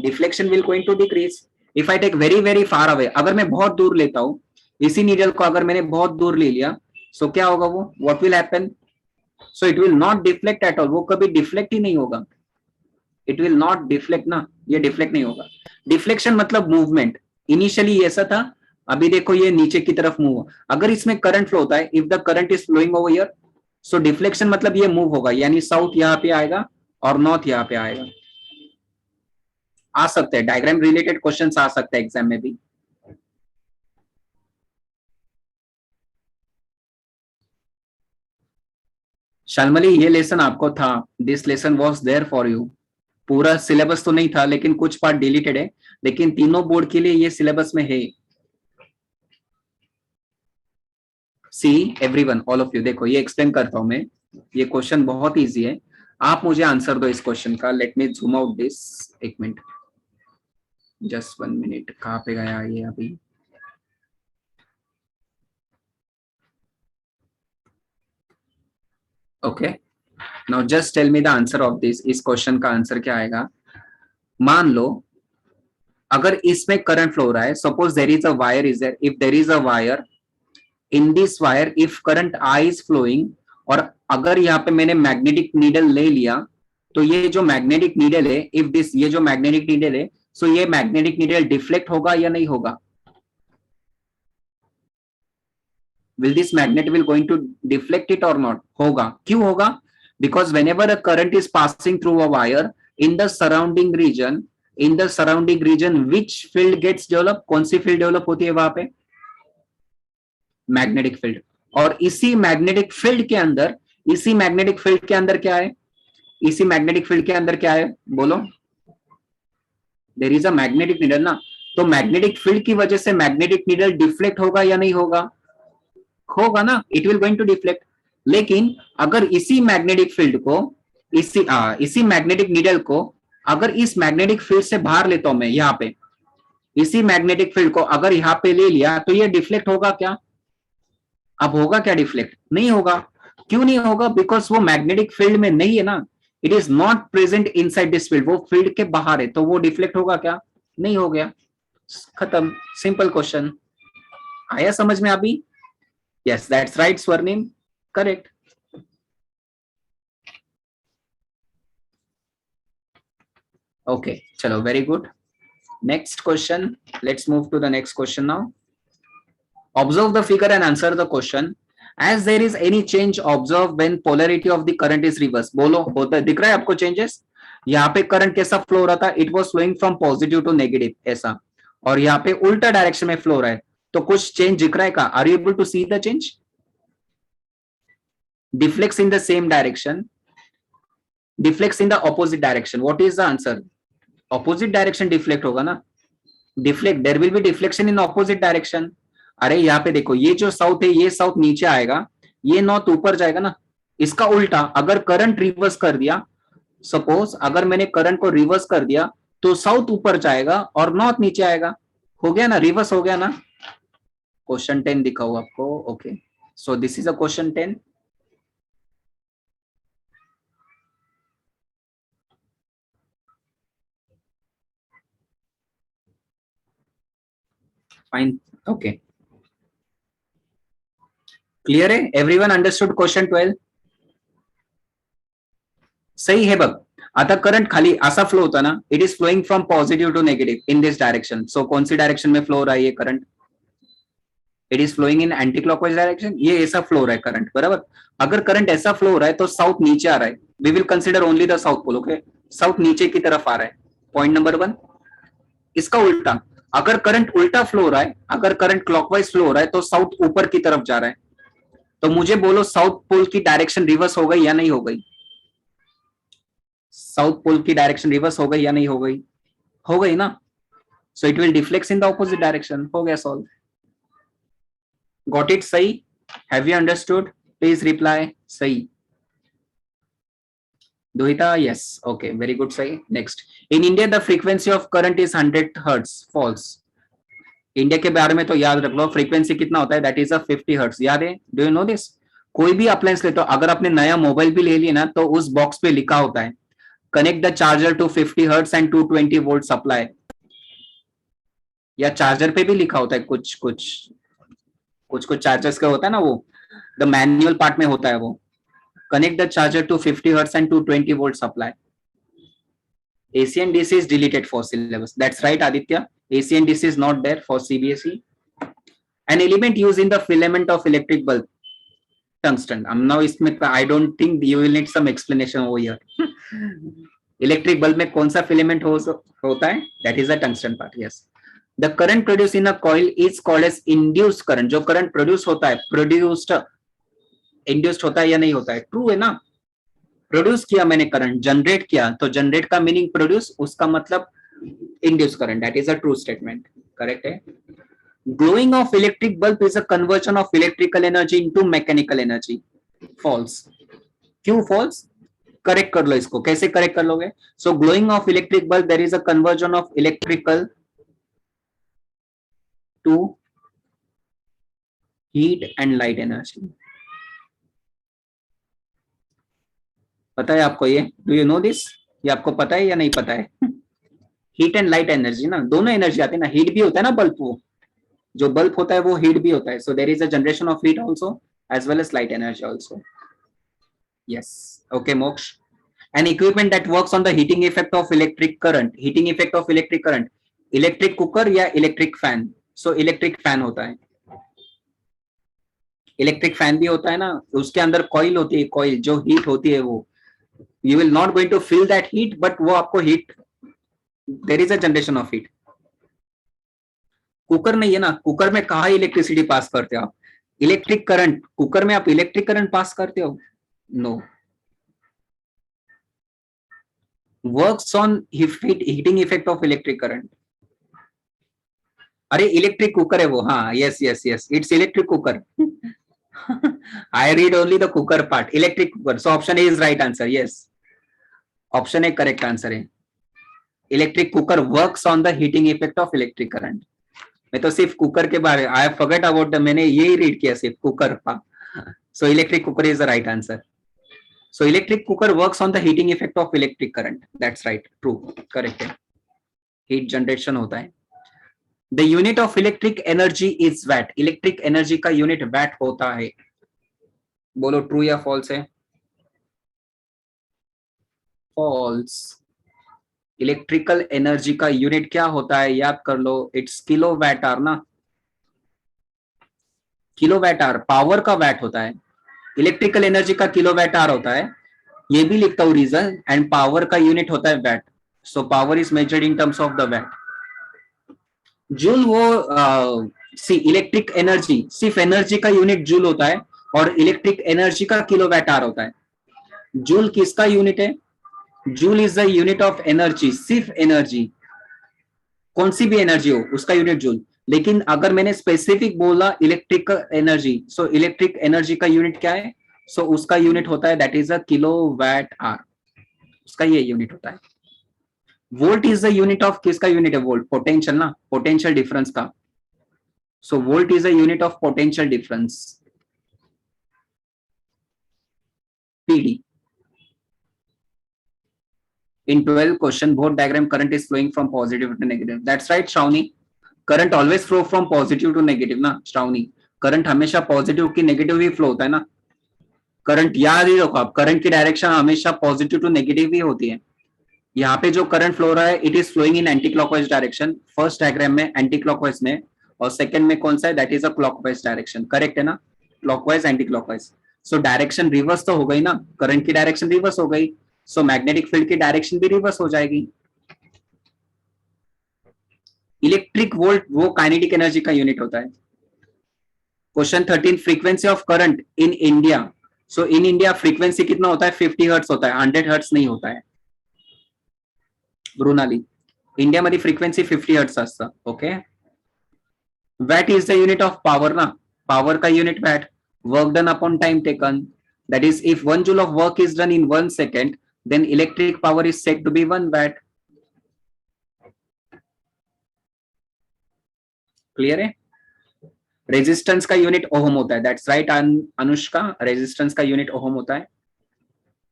[SPEAKER 1] deflection will going to decrease. If I take very very far away, अगर मैं बहुत दूर लेता हूं इसी नीडल को, अगर मैंने बहुत दूर ले लिया, सो क्या होगा वो, what will happen? So it will not deflect at all. वो कभी डिफ्लेक्ट ही नहीं होगा. इट विल नॉट डिफ्लेक्ट ना, ये डिफ्लेक्ट नहीं होगा. डिफ्लेक्शन मतलब मूवमेंट. इनिशियली ऐसा था, अभी देखो ये नीचे की तरफ मूव. अगर इसमें करंट फ्लो होता है, if the current is flowing over here, so deflection मतलब ये मूव होगा, यानी साउथ यहाँ पे आएगा और नॉर्थ यहाँ पे आएगा. आ सकते हैं डायग्राम रिलेटेड क्वेश्चंस आ सकते हैं एग्जाम में भी. शालमली ये लेसन आपको था, this lesson was there for you. पूरा सिलेबस तो नहीं था, लेकिन कुछ पार्ट डिलीटेड है, लेकिन तीनों बोर्ड के लिए ये सिलेबस में है. See everyone, all of you, देखो ये एक्सप्लेन करता हूं मैं. ये क्वेश्चन बहुत इजी है, आप मुझे आंसर दो इस क्वेश्चन का. Let me zoom out this. एक मिनट, जस्ट 1 मिनट. कहाँ पे गया ये अभी? Okay, now just tell me the answer of this. इस क्वेश्चन का आंसर क्या आएगा? मान लो अगर इसमें करंट फ्लो हो रहा है, suppose there is a wire is there. If there is a wire, in this wire if current I is flowing, और अगर यहाँ पे मैंने मैग्नेटिक नीडल ले लिया, तो ये जो मैग्नेटिक नीडल है, इफ दिस, ये जो मैग्नेटिक नीडल है, सो ये मैग्नेटिक नीडल डिफ्लेक्ट होगा या नहीं होगा? will this magnet will going to deflect it or not? होगा. क्यों होगा? Because whenever a current is passing through a wire in the surrounding region, which field gets developed? कौन सी field develop होती है वहां पे? Magnetic field. और इसी magnetic field के अंदर, क्या है? इसी magnetic field के अंदर क्या है? बोलो. There is a magnetic needle ना, तो magnetic field की वजह से magnetic needle deflect होगा या नहीं होगा? होगा ना, it will going to deflect. लेकिन अगर इसी मैग्नेटिक फील्ड को, इसी मैग्नेटिक नीडल को अगर इस मैग्नेटिक फील्ड से बाहर लेता हूं मैं, यहाँ पे इसी मैग्नेटिक फील्ड को अगर यहाँ पे ले लिया, तो ये डिफ्लेक्ट होगा क्या? अब होगा क्या डिफ्लेक्ट? नहीं होगा. क्यों नहीं होगा? बिकॉज वो मैग्नेटिक फील्ड में नहीं है ना. It is not present inside this field, वो फील्ड के बाहर है, तो वो डिफ्लेक्ट होगा क्या? नहीं हो गया. खत्म. Simple question. आया समझ में अभी? Yes, that's right, Swarnim. Correct. Okay, chalo, very good. Next question. Let's move to the next question now. Observe the figure and answer the question. As there is any change, observe when polarity of the current is reversed. बोलो, होता है, दिख रहा है आपको changes? यहाँ पे current कैसा फ्लो हो रहा था? It was flowing from positive to negative, ऐसा. और यहाँ पे उल्टा डायरेक्शन में फ्लो हो रहा है, तो कुछ चेंज दिख रहा है का? Are you able to see the change? Deflects in the same direction, deflects in the opposite direction. What is the answer? Opposite direction deflect होगा ना. Deflect, there will be deflection in opposite direction. अरे यहाँ पे देखो, ये जो south है, ये साउथ नीचे आएगा, ये नॉर्थ ऊपर जाएगा ना. इसका उल्टा, अगर करंट रिवर्स कर दिया, सपोज अगर मैंने करंट को रिवर्स कर दिया, तो साउथ ऊपर जाएगा और नॉर्थ नीचे आएगा. हो गया ना, रिवर्स हो गया ना. क्वेश्चन 10 दिखाओ आपको. Okay, so this is a question 10. Fine. Okay, clear है? Everyone understood question 12? सही है बघ. आता करंट खाली असा फ्लो होता ना, it is flowing from positive to negative in this direction. So कौन सी डायरेक्शन में फ्लो हो रहा है ये current? It is flowing in anti clockwise direction. ये ऐसा फ्लो हो रहा है करंट, बराबर. अगर करंट ऐसा फ्लो हो रहा है, तो साउथ नीचे आ रहा है. We will consider only the south pole. Okay, south नीचे की तरफ आ रहा है. Point number 1. इसका उल्टा, अगर करंट उल्टा फ्लो हो रहा है, अगर करंट क्लॉकवाइज फ्लो हो रहा है, तो साउथ ऊपर की तरफ जा रहा है. तो मुझे बोलो, साउथ पोल की डायरेक्शन रिवर्स हो गई या नहीं हो गई? साउथ पोल की डायरेक्शन रिवर्स हो गई या नहीं हो गई? हो गई ना. So it will deflect in the opposite direction. हो गया सॉल्व. Got it? सही. Have you understood? Please reply. सही. Dohita, yes. Okay, very good. Sai. Next. In India, the frequency of current is 100 hertz. False. India के बारे में तो याद रख लो, फ्रीक्वेंसी कितना होता है, दैट इज अ 50 हर्ट्ज. याद है? Do you know this? कोई भी अप्लायंस लेते हो, अगर आपने नया मोबाइल भी ले लिया ना, तो उस बॉक्स पे लिखा होता है connect the charger to 50 hertz and 220 volt supply. या चार्जर पे भी लिखा होता है कुछ कुछ चार्जर्स का होता है ना, वो द मैनुअल पार्ट में होता है वो. Connect the charger to 50 hertz and 220 volt supply. AC and DC is deleted for syllabus. That's right, Aditya. AC and DC is not there for CBSE. An element used in the filament of electric bulb. Tungsten. Now I don't think you will need some explanation over here. Electric bulb में कौन सा filament होता है? That is the tungsten part. Yes. The current produced in a coil is called as induced current. जो current produce होता है, produced induced होता है या नहीं होता है? ट्रू है ना. प्रोड्यूस किया मैंने करंट, जनरेट किया, तो जनरेट का मीनिंग प्रोड्यूस, उसका मतलब induce current. That is a true statement. Correct है. Glowing of electric bulb is a conversion of electrical energy into mechanical energy. False. क्यों फॉल्स? करेक्ट कर लो इसको. कैसे करेक्ट कर लोगे? So glowing of electric bulb there is a conversion of electrical to heat and light energy. पता है आपको ये? Do you know this? ये आपको पता है या नहीं पता है? हीट एंड लाइट एनर्जी ना, दोनों एनर्जी आती है ना. हीट भी होता है ना बल्ब, वो जो बल्ब होता है वो हीट भी होता है. So there is a generation of heat also as well as light energy also. Yes. Okay Moksh. An equipment that works on the heating effect of electric current. Heating effect of electric current. Electric cooker या electric fan? So electric fan होता है. Electric fan भी होता है ना, उसके अंदर coil होती है, कॉइल जो हीट होती है वो. You will not going to feel that heat, but वो आपको heat, there is a generation of heat. Cooker नहीं है ना, कुकर में कहाँ इलेक्ट्रिसिटी पास करते हो आप? इलेक्ट्रिक करंट, कुकर में आप इलेक्ट्रिक करंट पास करते हो? No. Works on heating effect of electric current. अरे इलेक्ट्रिक कुकर है वो. हाँ, yes yes yes, it's electric cooker. I read only the cooker part. Electric cooker. So option A is right answer. Yes. Option A correct answer है. Electric cooker works on the heating effect of electric current. मैं तो सिर्फ cooker के बारे, I have forgot about the, मैंने यही read किया सिर्फ कुकर का. So electric cooker is the right answer. So electric cooker works on the heating effect of electric current. That's right, true, correct है. हीट जनरेशन होता है. The unit of electric energy is VAT. Electric energy का unit watt होता है. बोलो true या false है? False. Electrical energy का यूनिट क्या होता है? याद कर लो, इट्स किलो वैट आवर ना. किलो वैट आवर पावर का वैट होता है. इलेक्ट्रिकल एनर्जी का किलो वैट आवर होता है. ये भी लिखता हूं रीजन. एंड पावर का यूनिट होता है watt. So power is measured in terms of the watt. Joule वो सी इलेक्ट्रिक एनर्जी, सिर्फ एनर्जी का यूनिट जूल होता है और इलेक्ट्रिक एनर्जी का किलो वैट आवर होता है. जूल किसका यूनिट है? Joule is the unit of energy. सिर्फ एनर्जी, कौन सी भी एनर्जी हो उसका यूनिट जूल. लेकिन अगर मैंने स्पेसिफिक बोला electric energy, so electric energy का यूनिट क्या है? सो उसका यूनिट होता है that is a kilo VAT hour. उसका ये यूनिट होता है. Volt is the unit of, किसका यूनिट है? वोल्ट, पोटेंशियल ना, पोटेंशियल डिफरेंस का. So volt is the unit of potential difference. PD. In 12 question, both diagram current is flowing from positive to negative. That's right, Shravani. Current always flow from positive to negative ना, Shravani. Current हमेशा positive की negative ही flow होता है ना. Current याद ही रखो आप, current की direction हमेशा positive to negative ही होती है. यहाँ पे जो current flow रहा है, it is flowing in anti-clockwise direction. First diagram में anti-clockwise में, और second में कौन सा है? That is a clockwise direction. Correct है ना? Clockwise, anti-clockwise. So direction reverse तो हो गई ना, current की direction reverse हो गई. सो मैग्नेटिक फील्ड की डायरेक्शन भी रिवर्स हो जाएगी. इलेक्ट्रिक वोल्ट वो काइनेटिक एनर्जी का यूनिट होता है. Question 13, frequency of current in India. So in India frequency कितना होता है? 50 हर्ट्ज होता है, 100 हर्ट्ज नहीं होता है. मृणाली, इंडियामध्ये फ्रिक्वेन्सी 50 हर्ट्ज असतं. Okay, watt is the unit of power ना, पॉवर का unit watt, work done upon time taken. That is, if 1 joule of work is done in 1 second, then electric power is said to be 1 watt. Clear है? Resistance का unit ohm होता है. That's right Anushka, resistance का unit ohm होता है.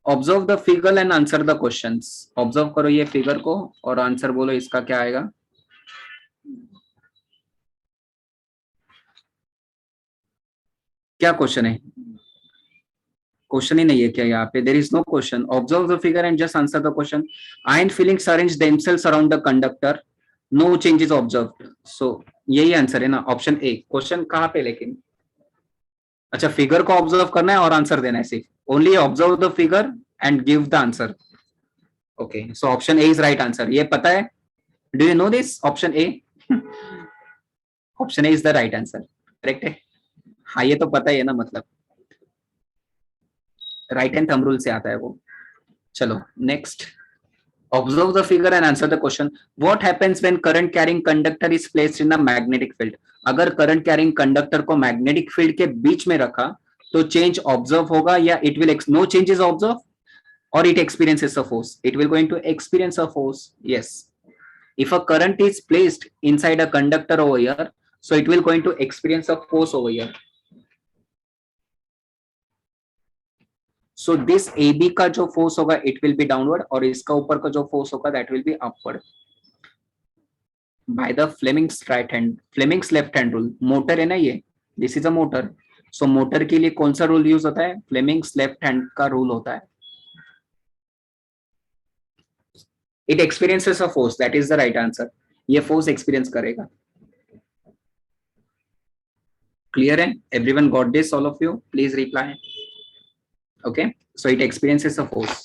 [SPEAKER 1] Observe the figure and answer the questions. Observe करो ये figure को और आंसर बोलो इसका क्या आएगा. क्या क्वेश्चन है? क्वेश्चन ही नहीं है क्या यहाँ पे? There is no question. Observe the figure and just answer the question. Iron filings arrange themselves around the conductor, no changes observed. So यही आंसर है ना, ऑप्शन ए. क्वेश्चन कहाँ पे लेकिन? अच्छा, फिगर को ऑब्जर्व करना है और आंसर देना है सिर्फ. Only observe the figure and give the answer. Okay, so option A is right answer. ये पता है? Do you know this? Option A, option A is the right answer. Correct है? हाँ, ये तो पता ही है ना, मतलब राइट हैंड थंब रूल से आता है वो. चलो next. Observe the figure and answer the question. What happens when current carrying conductor is placed in a magnetic field? अगर current carrying conductor को magnetic field के बीच में रखा तो change observe होगा या it will no change is observe or it experiences a force? It will going to experience a force. Yes. If a current is placed inside a conductor over here, so it will going to experience a force over here. So this AB का जो force होगा it will be downward और इसका ऊपर का जो force होगा that will be upward. By the Fleming's left hand rule. Motor है ना ये, this is a motor. So motor के लिए कौन सा रूल यूज होता है? Fleming's left hand का रूल होता है. It experiences a force, that is the right answer. ये फोर्स एक्सपीरियंस करेगा. क्लियर है? Everyone got this? All of you, please reply. Okay, so it experiences a force.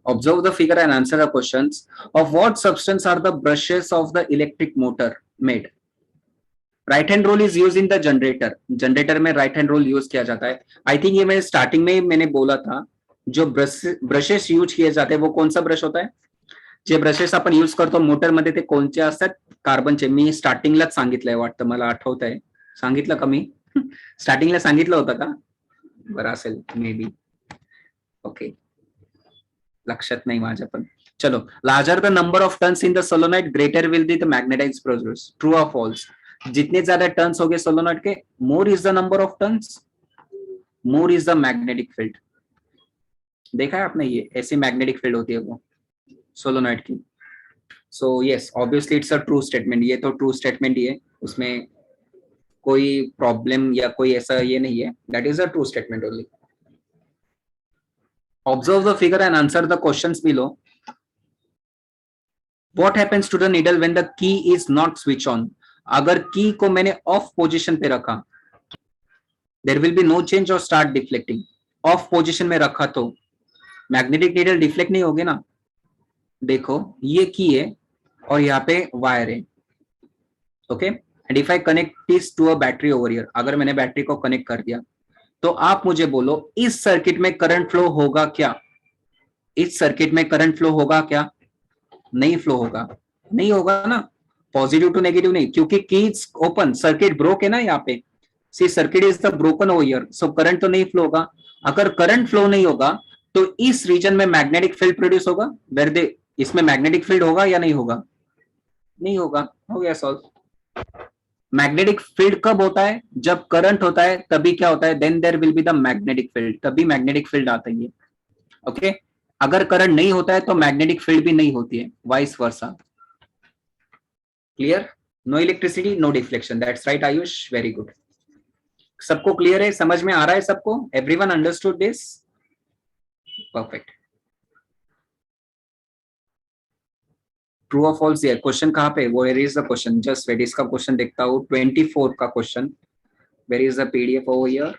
[SPEAKER 1] Observe the figure and answer the questions. Of what substance are the brushes of the electric motor made? Right hand rule is used in the generator. Generator में right hand rule use किया जाता है. I think ये मैं starting में मैंने बोला था, जो brushes यूज किए जाते हैं वो कौन सा ब्रश होता है? जे ब्रशेस आपण यूज करतो मोटर मध्ये ते कोणते असतात? कार्बनचे. मी स्टार्टिंगलाच सांगितलंय वाटतं, मला आठवत आहे. सांगितलं का मी? स्टार्टिंगला सांगितलं होतं का? बरं असेल मे बी. ओके, लक्षात नाही माझ्या पण. चलो. Larger the number of turns in the solenoid greater will be the magnetised produce. True और फॉल्स? जितने ज्यादा टर्न्स होंगे सोलोनॉइड के, more is the number of turns, more is the magnetic field. देखा है आपने? ये ऐसी मैग्नेटिक फील्ड होती है वो सोलोनॉइड की. So yes, obviously it's a true statement. ये तो ट्रू स्टेटमेंट ही है, उसमें कोई प्रॉब्लम या कोई ऐसा ये नहीं है. That is a true statement only. Observe the figure and answer the questions below. What happens to the needle when the key is not switch on? अगर की को मैंने ऑफ पोजीशन पे रखा, there will be no change or start deflecting. Of position में रखा तो magnetic needle deflect नहीं होगी ना. देखो ये की है और यहाँ पे वायर है. Okay, and if I connect this to a battery over here, अगर मैंने बैटरी को कनेक्ट कर दिया तो आप मुझे बोलो इस सर्किट में करंट फ्लो होगा क्या? इस सर्किट में करंट फ्लो होगा क्या? नहीं फ्लो होगा. नहीं होगा ना. पॉजिटिव टू नेगेटिव नहीं, क्योंकि कीज ओपन, सर्किट ब्रोक है ना यहाँ पे. See circuit is the broken over here, so current तो नहीं फ्लो होगा. अगर करंट फ्लो नहीं होगा तो इस रीजन में मैग्नेटिक फील्ड प्रोड्यूस होगा. वेर दे, इसमें मैग्नेटिक फील्ड होगा या नहीं होगा? नहीं होगा. हो गया सॉल्व. मैग्नेटिक फील्ड कब होता है? जब करंट होता है तभी क्या होता है? Then there will be the magnetic field, तभी मैग्नेटिक फील्ड आता है. ओके, अगर करंट नहीं होता है तो मैग्नेटिक फील्ड भी नहीं होती है, vice versa. Clear? No electricity, no deflection. That's right Ayush, very good. सबको क्लियर है? समझ में आ रहा है सबको? Everyone understood this? Perfect. True और फॉल्स है. क्वेश्चन कहाँ पे? वो where is the question? Just wait, इसका क्वेश्चन देखता हूँ. 24 का question. Where is the PDF over here?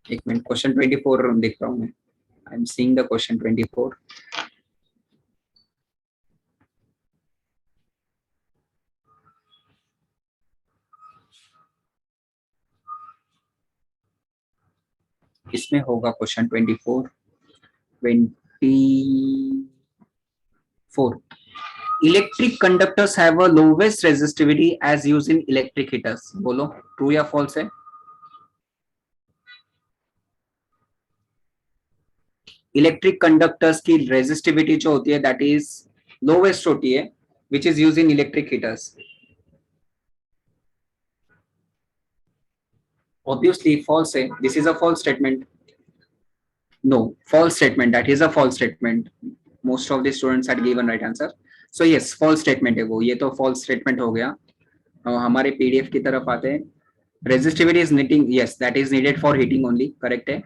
[SPEAKER 1] एक मिनट, क्वेश्चन 24 देख रहा हूँ मैं. I am seeing the question 24. इसमें होगा question 24 electric conductors have a lowest resistivity as use in electric heaters. बोलो ट्रू या फॉल्स है. इलेक्ट्रिक कंडक्टर्स की रेजिस्टिविटी जो होती है दैट इज लोवेस्ट होती है which is use in electric heaters. Obviously false है. This is a false statement. No, false statement. That is a false statement. Most of the students had given right answer. So yes, false statement है वो. ये तो false statement हो गया. और हमारे PDF की तरफ आते हैं. Resistivity is needing. Yes, that is needed for heating only. Correct है.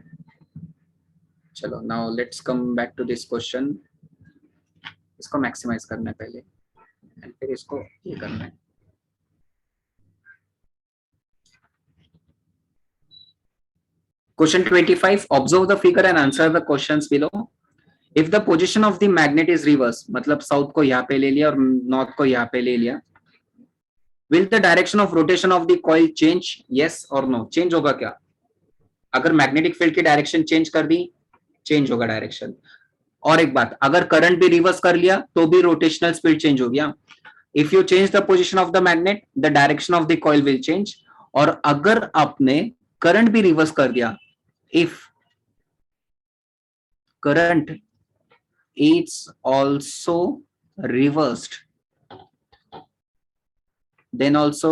[SPEAKER 1] चलो now let's come back to this question. इसको maximize करना है पहले. And फिर इसको ये करना है. Question 25. Observe the figure and answer the questions below. If the position of the magnet is reverse, मतलब साउथ को यहाँ पे ले लिया और नॉर्थ को यहाँ पे ले लिया, will the direction of rotation of the coil change? Yes or no? Change होगा क्या? अगर मैग्नेटिक फील्ड की डायरेक्शन चेंज कर दी, चेंज होगा डायरेक्शन. और एक बात, अगर करंट भी रिवर्स कर लिया तो भी रोटेशनल स्पीड चेंज हो गया. If you change the position of the magnet, the direction of the coil will change. और अगर आपने करंट भी रिवर्स कर दिया, if current is also reversed, then also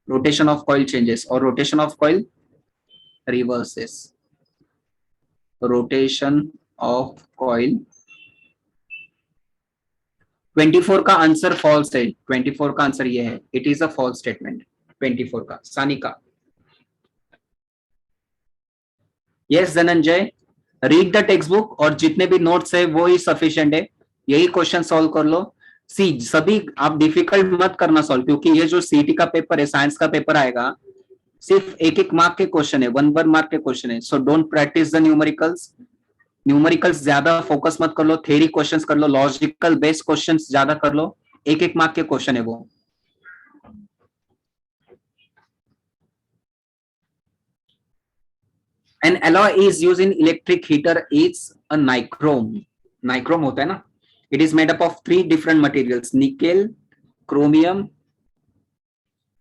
[SPEAKER 1] rotation of coil changes or rotation of coil reverses. Rotation of coil 24 का answer false है. 24 का answer ये है. It is a false statement. 24 का. Sanika. Yes Dhananjay, read the text book और जितने भी notes है वो ही सफिशिएंट है. यही क्वेश्चन सॉल्व कर लो. सी सभी आप डिफिकल्ट मत करना सॉल्व, क्योंकि ये जो सीटी का पेपर है, साइंस का पेपर आएगा, सिर्फ एक मार्क के क्वेश्चन है, 1 मार्क के क्वेश्चन है. So don't practice the numericals. Numericals ज्यादा फोकस मत कर लो, थ्योरी क्वेश्चंस कर लो, लॉजिकल बेस्ड क्वेश्चंस ज्यादा कर लो. एक मार्क के क्वेश्चन है वो. An alloy is used in electric heater is a nichrome. Nichrome होता है ना. It is made up of 3 different materials. Nickel, chromium.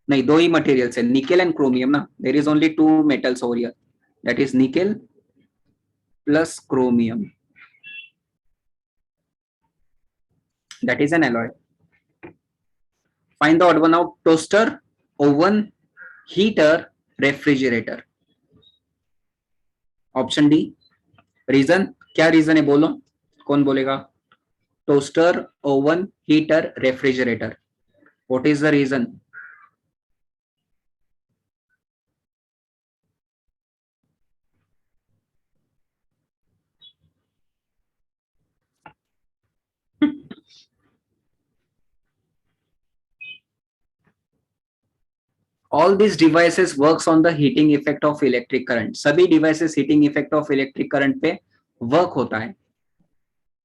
[SPEAKER 1] नहीं, 2 ही materials है. Nickel and chromium ना. There is only 2 metals over here. That is nickel plus chromium. That is an alloy. Find the odd one out. Toaster, oven, heater, refrigerator. Option D. Reason क्या reason है बोलो, कौन बोलेगा. Toaster, oven, heater, refrigerator. What is the reason. All these devices works on the heating effect of electric current. सभी devices heating effect of electric current पे work होता है.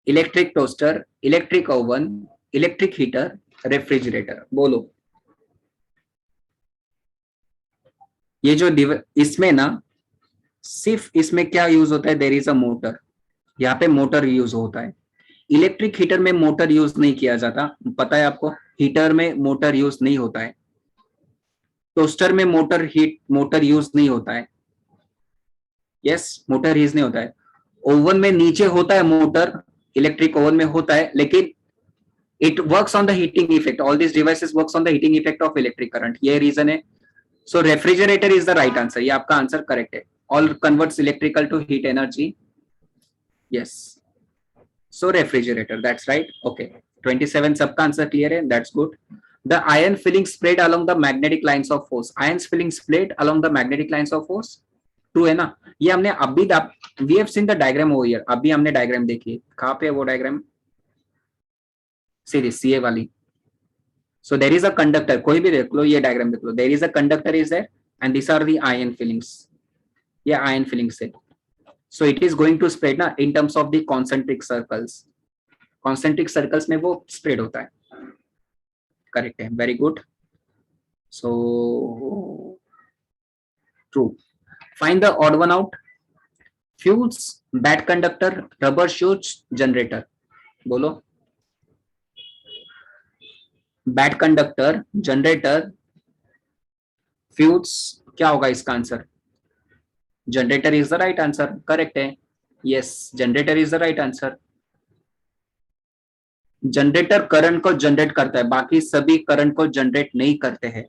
[SPEAKER 1] Electric toaster, electric oven, electric heater, refrigerator. बोलो ये जो इसमें ना सिर्फ इसमें क्या यूज होता है, देयर इज अ मोटर. यहाँ पे मोटर यूज होता है. इलेक्ट्रिक हीटर में मोटर यूज नहीं किया जाता, पता है आपको. हीटर में मोटर यूज नहीं होता है. टोस्टर में मोटर यूज नहीं होता है. यस, मोटर यूज नहीं होता है. ओवन में नीचे होता है मोटर, इलेक्ट्रिक ओवन में होता है, लेकिन it works on the heating effect. All this devices works on the heating effect of electric current. ये रीजन है. So refrigerator is the right answer. ये आपका आंसर करेक्ट है. All converts electrical to heat energy. Yes, so refrigerator, that's right. Okay, 27 सबका आंसर clear है. That's good. The iron filling spread along the magnetic lines of force. Ions filling spread along the magnetic lines of force. True है ना. ये हमने अभी we have seen the diagram over here. अभी हमने diagram देखी. कहाँ पे है वो diagram? सीरीज CA वाली. So there is a conductor. कोई भी देख लो, ये diagram देख लो. There is a conductor is there, and these are the ion fillings. ये ion fillings है. So it is going to spread ना in terms of the concentric circles. Concentric circles में वो spread होता है. करेक्ट है. Very good. So true. Find the odd one out. Fuse, bad conductor, rubber shoes, generator. बोलो. Bad conductor, generator, fuse. क्या होगा इसका answer? Generator is the right answer. Correct है. Yes, generator is the right answer. Generator current को generate करता है, बाकी सभी करंट को जनरेट नहीं करते हैं.